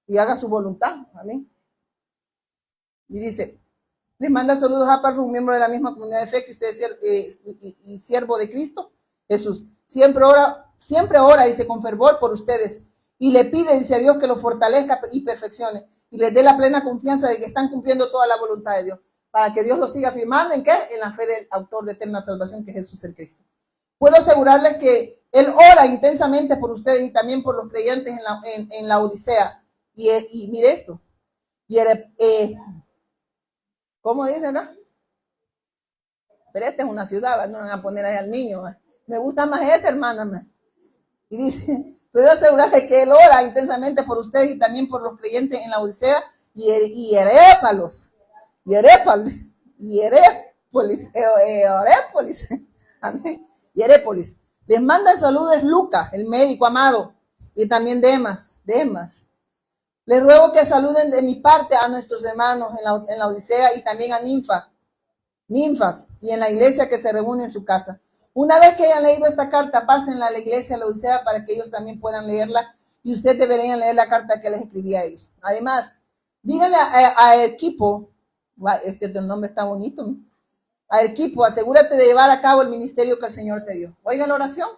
Y haga su voluntad. Amén. Y dice, les manda saludos a Epafras, un miembro de la misma comunidad de fe que usted es y siervo de Cristo Jesús. Siempre ora, dice, con fervor por ustedes. Y le pide, dice a Dios, que lo fortalezca y perfeccione. Y les dé la plena confianza de que están cumpliendo toda la voluntad de Dios. Para que Dios los siga firmando, ¿en qué? En la fe del autor de eterna salvación, que es Jesús el Cristo. Puedo asegurarles que Él ora intensamente por ustedes y también por los creyentes en la Odisea. Y mire esto. ¿Cómo dice acá? Pero esta es una ciudad, no van a poner ahí al niño. Me gusta más esta, hermana. Y dice, puedo asegurarles que Él ora intensamente por ustedes y también por los creyentes en la Odisea y Herépolis. Amén. Y Herépolis. Les manda saludos Lucas, el médico amado, y también Demas. Les ruego que saluden de mi parte a nuestros hermanos en la Odisea y también a ninfas y en la iglesia que se reúne en su casa. Una vez que hayan leído esta carta, pásenla a la iglesia de la Odisea para que ellos también puedan leerla y ustedes deberían leer la carta que les escribí a ellos. Además, díganle a Equipo, este nombre está bonito, ¿no? A Equipo, asegúrate de llevar a cabo el ministerio que el Señor te dio. Oigan la oración.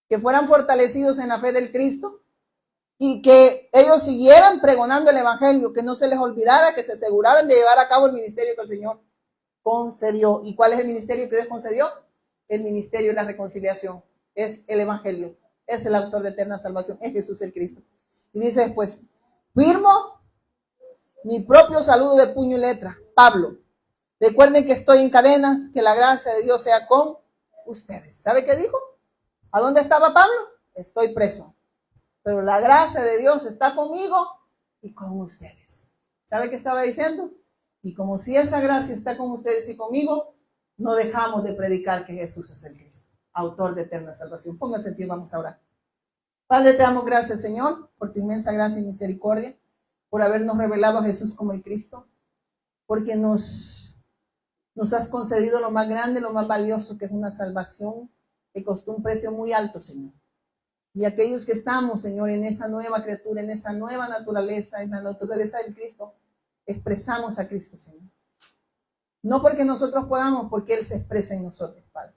Que fueran fortalecidos en la fe del Cristo y que ellos siguieran pregonando el evangelio, que no se les olvidara, que se aseguraran de llevar a cabo el ministerio que el Señor concedió. ¿Y cuál es el ministerio que Dios concedió? El ministerio de la reconciliación. Es el evangelio. Es el autor de eterna salvación. Es Jesús el Cristo. Y dice después, firmo mi propio saludo de puño y letra. Pablo. Recuerden que estoy en cadenas, que la gracia de Dios sea con ustedes. ¿Sabe qué dijo? ¿A dónde estaba Pablo? Estoy preso. pero la gracia de Dios está conmigo y con ustedes. ¿Sabe qué estaba diciendo? Y como si esa gracia está con ustedes y conmigo, no dejamos de predicar que Jesús es el Cristo, autor de eterna salvación. Póngase en pie, vamos a orar. Padre, te damos gracias, Señor, por tu inmensa gracia y misericordia, por habernos revelado a Jesús como el Cristo, porque nos has concedido lo más grande, lo más valioso, que es una salvación que costó un precio muy alto, Señor. Y aquellos que estamos, Señor, en esa nueva criatura, en esa nueva naturaleza, en la naturaleza del Cristo, expresamos a Cristo, Señor. No porque nosotros podamos, porque Él se expresa en nosotros, Padre.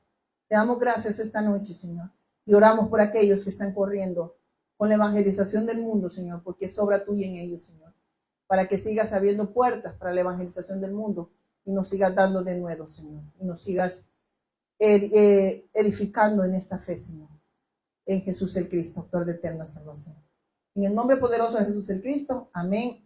Te damos gracias esta noche, Señor. Y oramos por aquellos que están corriendo con la evangelización del mundo, Señor, porque es obra tuya en ellos, Señor. Para que sigas abriendo puertas para la evangelización del mundo y nos sigas dando de nuevo, Señor. Y nos sigas edificando en esta fe, Señor. En Jesús el Cristo, autor de eterna salvación. En el nombre poderoso de Jesús el Cristo. Amén.